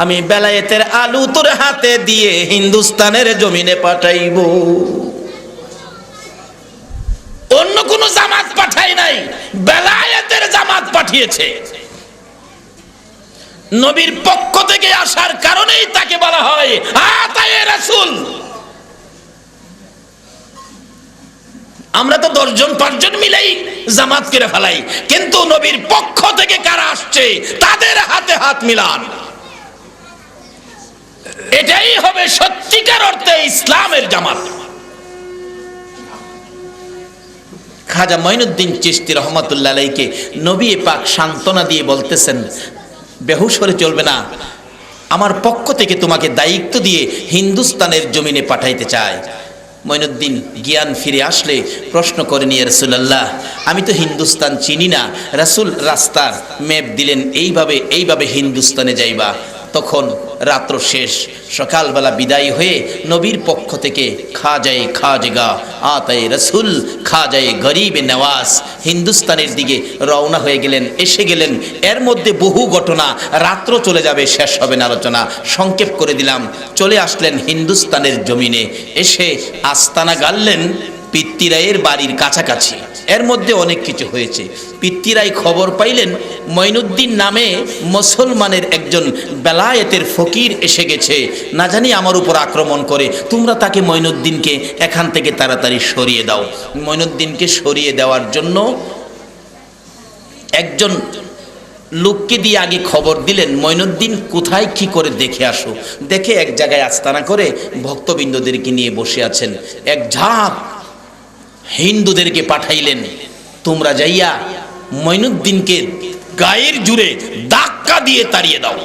আমি বেলায়েতের আলু তোর হাতে দিয়ে হিন্দুস্তানের জমিনে পাঠাইব। অন্য কোন জামাত পাঠাই নাই, বেলায়েতের জামাত পাঠিয়েছে। নবীর পক্ষ থেকে আসার কারণেই তাকে বলা হয় আতায়ে রাসূল। আমরা তো 10 জন 5 জন মিলেই জামাত করে ফেলাই, কিন্তু নবীর পক্ষ থেকে কারা আসছে তাদের হাতে হাত মিলান। এটাই হবে সত্যিকার অর্থে ইসলামের জামাত। খাজা মঈনুদ্দিন চিশতি রহমাতুল্লাহ আলাইহিকে নবী পাক সান্ত্বনা দিয়ে বলতেছেন, বেহুশ হলে চলবে না, আমার পক্ষ থেকে তোমাকে দায়িত্ব দিয়ে হিন্দুস্তানের জমিনে পাঠাইতে চায়। মঈনুদ্দিন জ্ঞান ফিরে আসলে প্রশ্ন করেন, ইয়া রাসূলুল্লাহ, আমি তো হিন্দুস্তান চিনি না। রাসূল রাস্তার ম্যাপ দিলেন, এইভাবে এইভাবে হিন্দুস্তানে যাইবা। তখন রাত্র শেষ, সকালবেলা বিদায় হয়ে নবীর পক্ষ থেকে খাজায়ে খাজগা আতায়ে রসুল খাজায়ে গরিবে নওয়াজ হিন্দুস্তানের দিকে রওনা হয়ে গেলেন, এসে গেলেন। এর মধ্যে বহু ঘটনা, রাত্র চলে যাবে, শেষ হবে না আলোচনা, সংক্ষেপ করে দিলাম। চলে আসলেন হিন্দুস্তানের জমিনে, এসে আস্তানা গাড়লেন পিত্তিরাইয়ের বাড়ির কাছাকাছি। এর মধ্যে অনেক কিছু হয়েছে। পিত্তিরাই খবর পাইলেন মঈনুদ্দিন নামে মুসলমানের একজন বেলায়েতের ফকির এসে গেছে, না জানি আমার উপর আক্রমণ করে, তোমরা তাকে মঈনুদ্দিনকে এখান থেকে তাড়াতাড়ি সরিয়ে দাও। মঈনুদ্দিনকে সরিয়ে দেওয়ার জন্য একজন লোককে দিয়ে আগে খবর দিলেন, মঈনুদ্দিন কোথায় কি করে দেখে আসো। দেখে এক জায়গায় আস্তানা করে ভক্তবৃন্দদেরকে নিয়ে বসে আছেন। এক ঝাঁক হিন্দুদেরকে পাঠাইলেন, তোমরা যাইয়া মঈনুদ্দিনকে গায়ের জুড়ে ধাক্কা দিয়ে তাড়িয়ে দাও।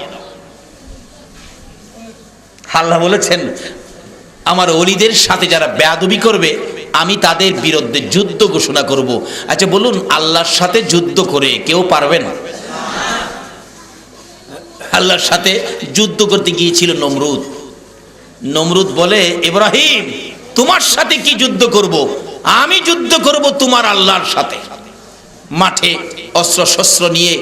আল্লাহ বলেছেন, আমার ওলিদের সাথে যারা বেয়াদবি করবে আমি তাদের বিরুদ্ধে যুদ্ধ ঘোষণা করব। আচ্ছা বলুন, আল্লাহর সাথে যুদ্ধ করে কেউ পারবেন? আল্লাহর সাথে যুদ্ধ করতে গিয়েছিল নমরুদ। নমরুদ বলে, ইব্রাহিম তোমার সাথে কি যুদ্ধ করব? আমি যুদ্ধ করব তোমার আল্লাহর সাথে। মাঠে অস্ত্র শস্ত্র নিয়ে,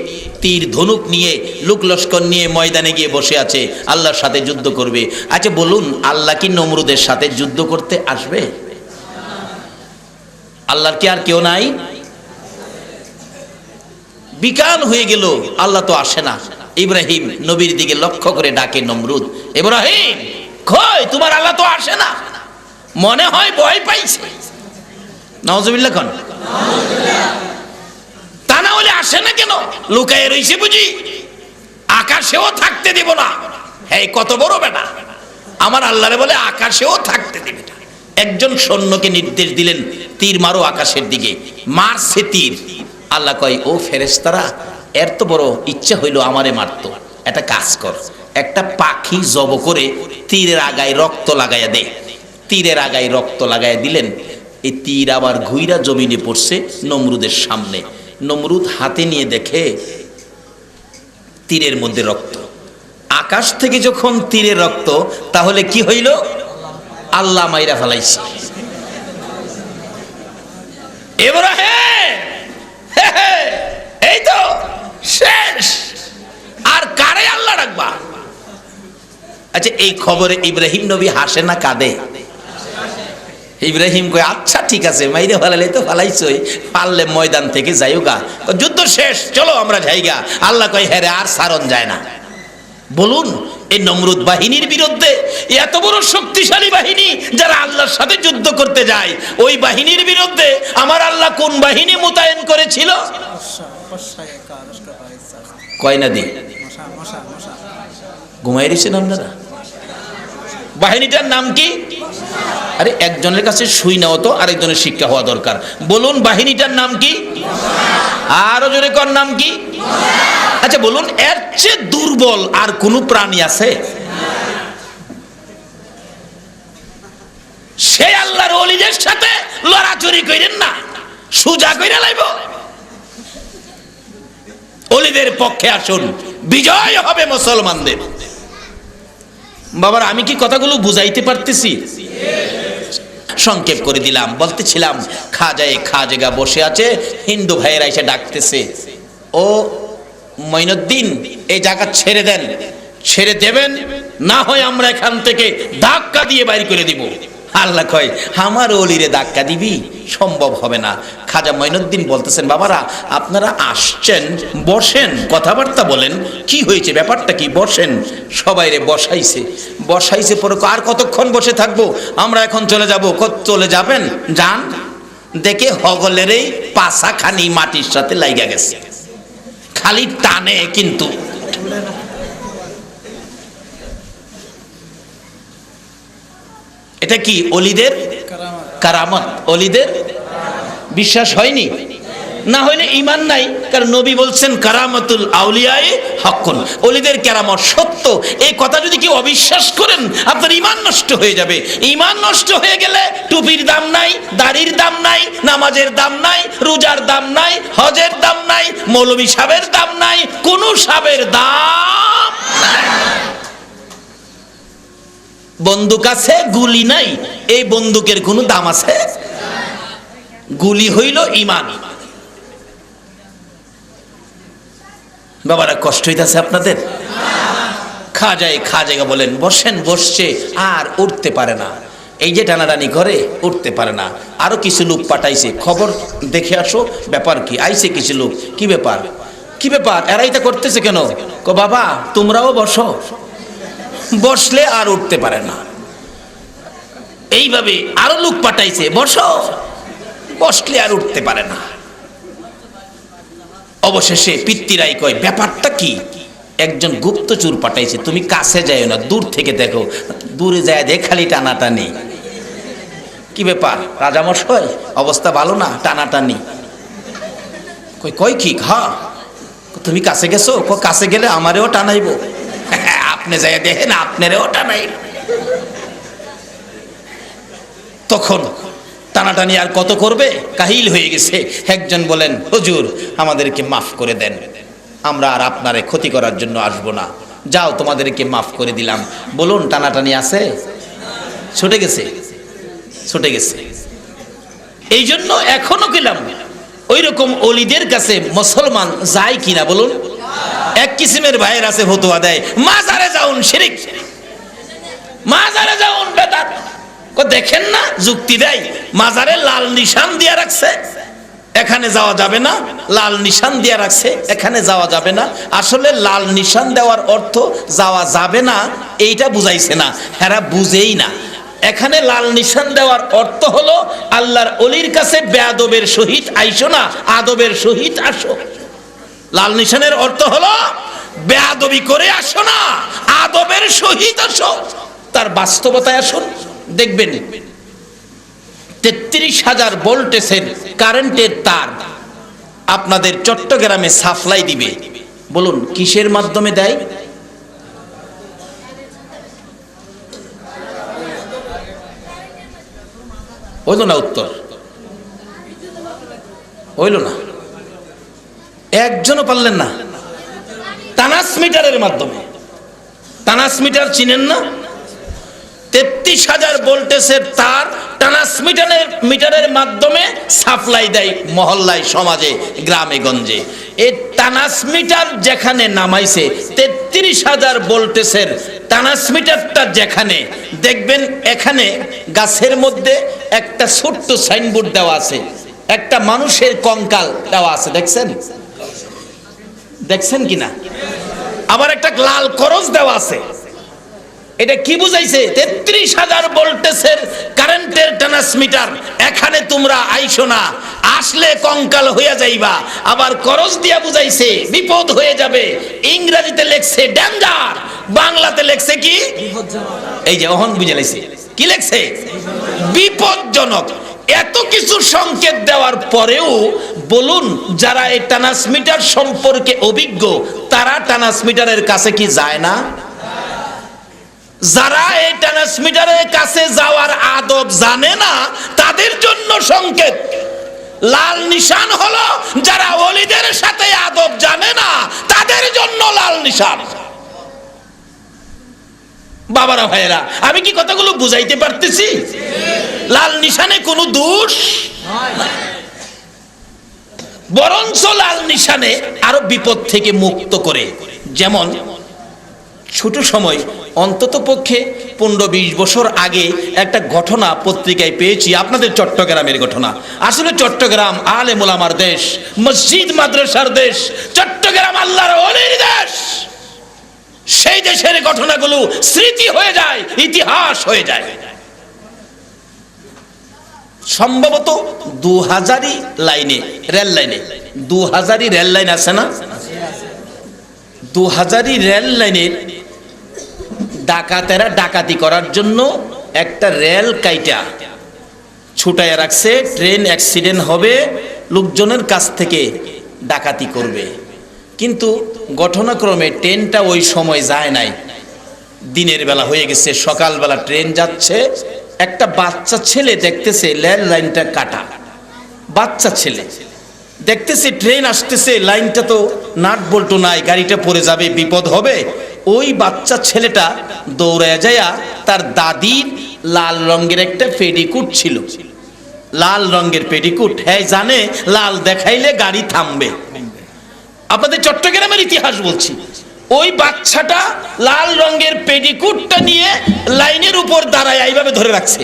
তীর ধনুক নিয়ে, লোক লস্কর নিয়ে ময়দানে গিয়ে বসে আছে, আল্লাহর সাথে যুদ্ধ করবে। আচ্ছা বলুন, আল্লাহ কি নমরুদের সাথে যুদ্ধ করতে আসবে? আল্লাহর কি আর কেউ নাই? বিকাল হয়ে গেল, আল্লাহ তো আসে না। ইব্রাহিম নবীর দিকে লক্ষ্য করে ডাকে নমরুদ, ইব্রাহিম কই তোমার আল্লাহ তো আসে না, মনে হয় ভয় পাইছে। নাউজুবিল্লাহ কোন তা না হলে আসে না কেন? লুকায়ে রইছে বুঝি? আকাশেও থাকতে দিব না। হ্যাঁ, কত বড় বেটা! আমার আল্লাহরে বলে আকাশেও থাকতে দিবে না। একজন সৈন্যকে নির্দেশ দিলেন, তীর মারো আকাশের দিকে। মারছে তীর। আল্লাহ কয়, ও ফেরেশতারা, এর তো বড় ইচ্ছা হইল আমারে মারতো। একটা কাজ কর, একটা পাখি জব করে তীরের আগায় রক্ত লাগাইয়া দে। তীরের আগায় রক্ত লাগাইয়া দিলেন। এই তীর আবার ঘুইরা জমিনে পড়ছে নমরুদের সামনে। নমরুদ হাতে নিয়ে দেখে তীরের মধ্যে রক্ত। আকাশ থেকে যখন তীরের রক্ত, তাহলে কি হইল? আল্লাহ মাইরা ফেলাইছে। ইব্রাহিম এই তো শেষ, আর কারে আল্লাহ রাখবা? আচ্ছা, এই খবরে ইব্রাহিম নবী হাসে না কাঁদে? ইব্রাহিম কয়, আচ্ছা ঠিক আছে, মাইরে ফেলালে তো ফেলাইছই, পারলে ময়দান থেকে যাইও গা, যুদ্ধ শেষ, চলো আমরা যাইগা। আল্লাহ কয়, হ্যাঁ রে, আর সারণ যায় না। বলুন, এই নমরুদ বাহিনীর বিরুদ্ধে, এত বড় শক্তিশালী বাহিনী যারা আল্লাহর সাথে যুদ্ধ করতে যায়, ওই বাহিনীর বিরুদ্ধে আমার আল্লাহ কোন বাহিনী মোতায়েন করেছিল? কয়না দি ঘুমাই রয়েছেন আপনারা? বাহিনীটার নাম কি? আরে একজনের কাছে শুই নাও তো, আরেকজনের শিক্ষা হওয়া দরকার। বলুন, বাহিনীটার নাম কি? আরো জোরে কর, নাম কি? আচ্ছা বলুন, এর চেয়ে দুর্বল আর কোন প্রাণী আছে? সে আল্লাহর ওলিদের সাথে লড়াচড়ি করেন না, সোজা কইরা লাইব। ওলিদের পক্ষে আসুন, বিজয় হবে মুসলমানদের। বাবার, আমি কি কথাগুলো বুঝাইতে পারতেছি? সংক্ষেপ করে দিলাম। বলতেছিলাম, খাজায়ে খাজগা বসে আছে, হিন্দু ভাইয়েরা এসে ডাকতেছে, ও মঈনুদ্দিন এই জায়গা ছেড়ে দেন। ছেড়ে দেবেন না হয় আমরা এখান থেকে ধাক্কা দিয়ে বাইর করে দিব। আল্লাহ কয়, আমার ওলিরে ধাক্কা দিবি? সম্ভব হবে না। খাজা মঈনুদ্দিন বলতেছেন, বাবারা আপনারা আসছেন, বসেন, কথাবার্তা বলেন, কি হয়েছে, ব্যাপারটা কি, বসেন। সবাই রে বসাইছে। বসাইছে পরে আর কতক্ষণ বসে থাকবো, আমরা এখন চলে যাব। চলে যাবেন? যান। দেখে হগলের এই পাছাখানি মাটির সাথে লাইগা গেছে, খালি টানে কিন্তু। এটা কি? অলিদের কারামত। অলিদের বিশ্বাস হয়নি? না হইলে ইমান নাই। কারণ নবী বলছেন, কারামাতুল আউলিয়ায়ে হাক্কুন, অলিদের কারামত সত্য। এই কথা যদি কেউ অবিশ্বাস করেন, আপনার ইমান নষ্ট হয়ে যাবে। ইমান নষ্ট হয়ে গেলে টুপির দাম নাই, দাড়ির দাম নাই, নামাজের দাম নাই, রোজার দাম নাই, হজের দাম নাই, মৌলবী সাহেবের দাম নাই, কোন সাহেবের দাম নাই। বন্দুক আছে, গুলি নাই, এই বন্দুকের কোনো দাম আছে? গুলি হইল ঈমান। বাবারা কষ্ট হইতাছে আপনাদের? খাজাই বলেন বসেন, বসছে আর উঠতে পারে না, এই যে টানাটানি করে উঠতে পারে না। আরো কিছু লোক পাঠাইছে, খবর দেখে আসো ব্যাপার কি। আইছে কিছু লোক, কি ব্যাপার কি ব্যাপার, এরাই তা করতেছে কেন? কো বাবা তোমরাও বসো। বসলে আর উঠতে পারে না। এইভাবে আরো লোক পাঠাইছে, বসো, বসলে আর উঠতে পারে না। অবশেষে পিতৃরাই কয় ব্যাপারটা কি? একজন গুপ্তচর পাঠাইছে, তুমি কাছে যাইও না, দূর থেকে দেখো। দূরে যায় দেখ খালি টানাটানি। কি ব্যাপার রাজামশাই, অবস্থা ভালো না? টানাটানি। কয় কি? হ্যাঁ। তুমি কাছে গেছো? কাছে গেলে আমারেও টানাইবো। আপনি যাই দেখেন আপনারেও টানাইব। তখন টানাটানি আর কত করবে, কাহিল হয়ে গেছে। একজন বলেন হুজুর আমাদেরকে মাফ করে দেন, আমরা আর আপনারে ক্ষতি করার জন্য আসবো না, যাও তোমাদেরকে মাফ করে দিলাম। বলুন টানাটানি আছে? ছুটে গেছে, ছুটে গেছে। এই জন্য এখনো গেলাম ওই রকম অলিদের কাছে মুসলমান যায় কিনা বলুন? এক কিসিমের ভাইয়ের আছে ফতোয়া দেয় মাজারে যাউন শিরিক, মাজারে যাউন বেদাত। দেখেন না যুক্তি দেয়, মাজারে লাল নিশান দিয়া রাখছে, এখানে যাওয়া যাবে না, লাল নিশান দিয়া রাখছে, এখানে যাওয়া যাবে না। আসলে লাল নিশান দেওয়ার অর্থ যাওয়া যাবে না এইটা বুঝাইছে না, হেরা বুঝেই না। এখানে লাল নিশান দেওয়ার অর্থ হলো আল্লাহর অলির কাছে বেয়াদবের সহিত আইসো না, আদবের সহিত আসো। লাল নিশানের অর্থ হলো বেয়াদবি করে আসো না, আদবের সহিত আসো। তার বাস্তবতায় আসুন, দেখবেন ৩৩,০০০ ভোল্টেজের কারেন্টের তার আপনাদের চট্টগ্রামে সাপ্লাই দিবে। বলুন কিসের মাধ্যমে দেয়? হইল না উত্তর, হইল না, একজনও পারলেন না। ট্রান্সমিটারের মাধ্যমে। ট্রান্সমিটার চিনেন না? ৩৩,০০০ ভোল্টেজের তার ট্রান্সমিটারের মাধ্যমে সাপ্লাই দেয় মহল্লায়, সমাজে, গ্রামে গঞ্জে। এই ট্রান্সমিটার যেখানে নামাইছে ৩৩,০০০ ভোল্টেজের ট্রান্সমিটারটা যেখানে দেখবেন, এখানে গাছের মধ্যে একটা ছোট্ট সাইনবোর্ড দেওয়া আছে, একটা মানুষের কঙ্কাল দেওয়া আছে, দেখছেন? দেখছেন কিনা? আবার একটা লাল করজ দেওয়া আছে। এটা কি বুঝাইছে? ৩৩,০০০ ভোল্টেজের কারেন্টের ট্রান্সমিটার, এখানে তোমরা আইসো না, আসলে কঙ্কাল হইয়া যাইবা। আবার করজ দিয়া বুঝাইছে বিপদ হয়ে যাবে। ইংরেজিতে লেখছে ডেঞ্জার, বাংলাতে লেখছে কি? এই যে অহন বুঝে লাইছে কি লেখছে? বিপজ্জনক। এত কিছু সংকেত দেওয়ার পরেও বলুন যারা এই ট্রান্সমিটার সম্পর্কে অভিজ্ঞ তারা ট্রান্সমিটারের কাছে কি যায় না? যারা এই ট্রান্সমিটারের কাছে যাওয়ার আদব জানে না তাদের জন্য সংকেত। লাল নিশান হলো যারা ওলিদের সাথে আদব জানে না তাদের জন্য লাল নিশান। বাবারা ভাইয়েরা, আমি কি কথাগুলো বুঝাইতে পারতেছি? লাল নিশানে কোনো দোষ বরঞ্চ লাল নিশানে আরো বিপদ থেকে মুক্ত করে। যেমন ছোট সময়, অন্তত পক্ষে 15-20 বছর আগে একটা ঘটনা পত্রিকায় পেয়েছি, আপনাদের চট্টগ্রামের ঘটনা। আসলে চট্টগ্রাম আলেম ওলামার দেশ, মসজিদ মাদ্রাসার দেশ, চট্টগ্রাম আল্লাহর ওলির দেশ। সেই দেশের ঘটনাগুলো স্মৃতি হয়ে যায়, ইতিহাস হয়ে যায়। সম্ভবত 2000 লাইনে, রেল লাইনে 2000 রেল লাইন আছে না? 2000 রেল লাইনের ডাকাতেরা ডাকাতি করার জন্য একটা রেল কাইটা ছুটাইয়া রাখছে। ট্রেন অ্যাক্সিডেন্ট হবে, লোকজনের কাছ থেকে ডাকাতি করবে। কিন্তু ঘটনাক্রমে ট্রেনটা ওই সময় যায় নাই, দিনের বেলা হয়ে গেছে, সকালবেলা ট্রেন যাচ্ছে। একটা বাচ্চা ছেলে দেখতেছে রেল লাইনটা কাটা, বাচ্চা ছেলে দেখতেছে ট্রেন আসতেছে, লাইনটা তো নাট বল্টু নাই, গাড়িটা পড়ে যাবে, বিপদ হবে। ওই বাচ্চা ছেলেটা দৌড়ায় যায়া তার দাদির লাল রঙের একটা পেডিকুট ছিল, লাল রঙের পেডিকুট। হ্যাঁ জানে লাল দেখাইলে গাড়ি থামবে। আপনাদের চট্টগ্রামের ইতিহাস বলছি। ওই বাচ্চাটা লাল রঙের পেডিকুটটা নিয়ে লাইনের উপর দাঁড়ায় এইভাবে ধরে রাখছে।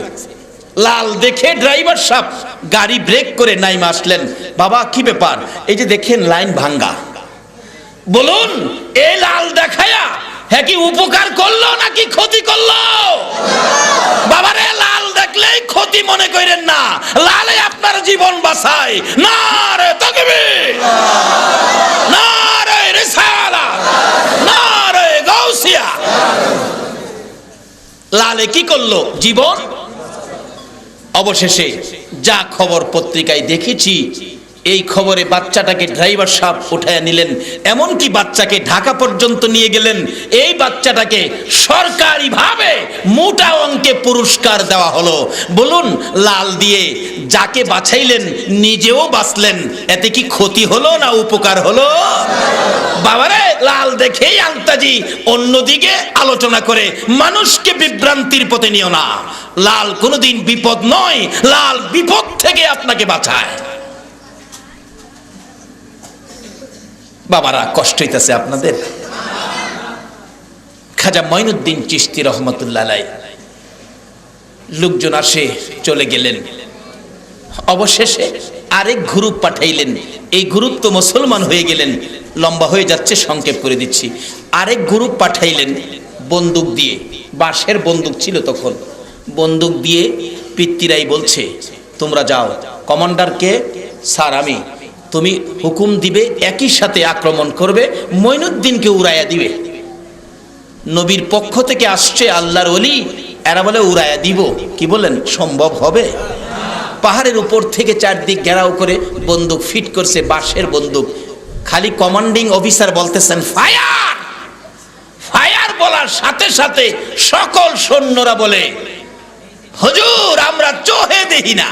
লাল দেখে ড্রাইভার সাহেব গাড়ি ব্রেক করে নাইমা আসলেন। বাবা কি ব্যাপার? এই যে দেখেন লাইন ভাঙ্গা, বলুন এই লাল দেখায়া হ্যাঁ কি উপকার করলো নাকি ক্ষতি করলো? বাবারে লাল দেখলেই ক্ষতি মনে করেন না, লালে আপনার জীবন বাঁচায়। নারে তাকবীর, নারে রিসালাত, নারে গাউসিয়া। লালে কি করলো? জীবন। অবশেষে যা খবর পত্রিকায় দেখেছি, এই খবরে বাচ্চাটাকে ড্রাইভার সাহেব উঠায় নিলেন, এমনকি বাচ্চাকে ঢাকা পর্যন্ত নিয়ে গেলেন। এই বাচ্চাটাকে সরকারিভাবে মোটা অঙ্কে পুরস্কার দেওয়া হলো। বলুন লাল দিয়ে যাকে বাঁচাইলেন নিজেও বাঁচলেন, এতে কি ক্ষতি হলো না উপকার হলো? বাবারে লাল দেখেই আলতাজি অন্যদিকে আলোচনা করে মানুষকে বিভ্রান্তির পথে নিও না। লাল কোনোদিন বিপদ নয়, লাল বিপদ থেকে আপনাকে বাঁচায়। বাবারা কষ্ট হইতেছে আপনাদের? খাজা মঈনুদ্দিন চিশতি রহমতুল্লাহ আলাইহি লোকজন আসে চলে গেলেন। অবশেষে আরেক গ্রুপ পাঠাইলেন। এই গ্রুপ তো মুসলমান হয়ে গেলেন, লম্বা হয়ে যাচ্ছে সংক্ষেপ করে দিচ্ছি। আরেক গ্রুপ পাঠাইলেন বন্দুক দিয়ে, বাঁশের বন্দুক ছিল তখন। বন্দুক দিয়ে পিত্তিরাই বলছে তোমরা যাও, কমান্ডারকে স্যার আমি, তুমি হুকুম দিবে একই সাথে আক্রমণ করবে, মঈনুদ্দিনকে উড়াইয়া দিবে। নবীর পক্ষ থেকে আসছে আল্লাহর ওলি, এরা বলে উড়াইয়া দিব। কি বলেন সম্ভব হবে? পাহাড়ের উপর থেকে চারদিক ঘেরাও করে বন্দুক ফিট করছে, বাঁশের বন্দুক। খালি কমান্ডিং অফিসার বলতেছেন ফায়ার, ফায়ার বলার সাথে সাথে সকল সৈন্যরা বলে হুজুর আমরা চোখে দেখি না।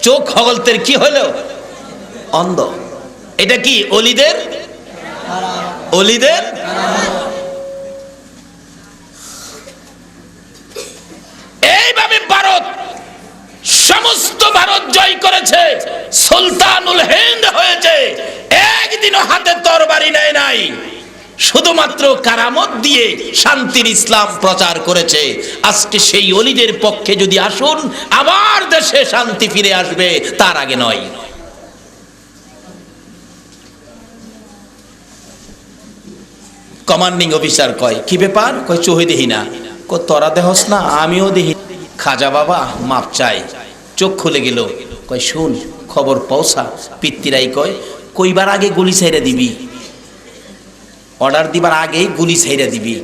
চোখ হগলতের কি হলো? অন্ধ। এটা কি অলিদের? অলিদের এইভাবে ভারত সমস্ত ভারত জয় করেছে, সুলতানুল হিন্দ হয়েছে, একদিনও হাতে তরবারি নেয় নাই, শুধুমাত্র কারামত দিয়ে শান্তির ইসলাম প্রচার করেছে। আজকে সেই অলিদের পক্ষে যদি আসুন, আবার দেশে শান্তি ফিরে আসবে, তার আগে নয়। কমান্ডিং অফিসার কয় কি ব্যাপার? কয় চোখে দেখি না। কয় তোরা দেহস না? আমিও দেখি। খাজা বাবা মাপ চাই, চোখ খুলে গেল। কয় শুন খবর পৌঁছা। পিত্তিরাই কয় কইবার আগে গুলি ছাইরা দিবি, অর্ডার দিবার আগেই গুলি ছাইরা দিবি।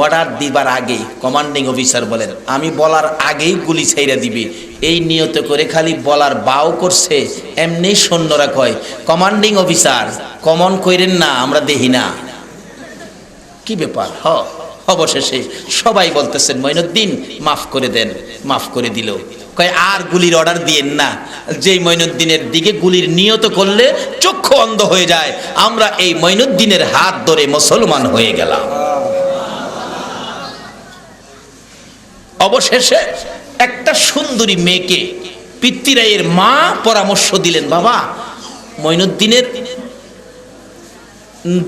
অর্ডার দিবার আগেই কমান্ডিং অফিসার বলেন আমি বলার আগেই গুলি ছাইরা দিবি। এই নিয়ত করে খালি বলার বাও করছে, এমনি সৈন্যরা কয় কমান্ডিং অফিসার কমন কইরেন না, আমরা দেখি না। কি ব্যাপার? অবশেষে সবাই বলতেছেন মঈনুদ্দিন মাফ করে দেন। মাফ করে দিল। কয় আর গুলির অর্ডার দিয়েন না, যেই মঈনুদ্দিনের দিকে গুলির নিয়ত করলে চক্ষু অন্ধ হয়ে যায়। আমরা এই মঈনুদ্দিনের হাত ধরে মুসলমান হয়ে গেলাম। অবশেষে একটা সুন্দরী মেয়েকে পিত্তিরাইয়ের মা পরামর্শ দিলেন, বাবা মঈনুদ্দিনের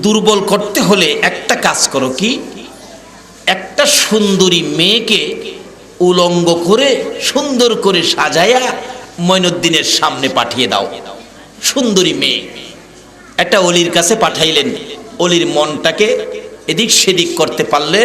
দুর্বল করতে হলে একটা কাজ করো, কি একটা সুন্দরী মেয়েকে উলঙ্গ করে সুন্দর করে সাজায়া মঈনুদ্দিনের সামনে পাঠিয়ে দাও। সুন্দরী মেয়ে একটা অলির কাছে পাঠাইলেন। অলির মনটাকে এদিক সেদিক করতে পারলে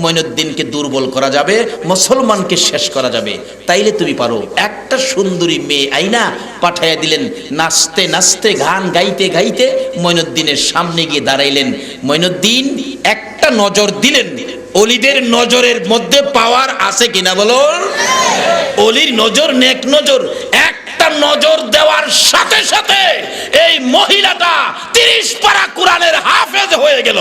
মঈনুদ্দিনকে দুর্বল করা যাবে, মুসলমানকে শেষ করা যাবে। তাইলে তুমি পারো। একটা সুন্দরী মেয়ে আইনা পাঠাইয়া দিলেন। নাচতে নাচতে গান গাইতে গাইতে মঈনুদ্দিনের সামনে গিয়ে দাঁড়াইলেন। মঈনুদ্দিন একটা নজর দিলেন। অলিদের নজরের মধ্যে পাওয়ার আছে কিনা বলো? অলির নজর নেক নজর। একটা নজর দেওয়ার সাথে সাথে এই মহিলাটা 30 পারা কোরআনের হাফেজ হয়ে গেল।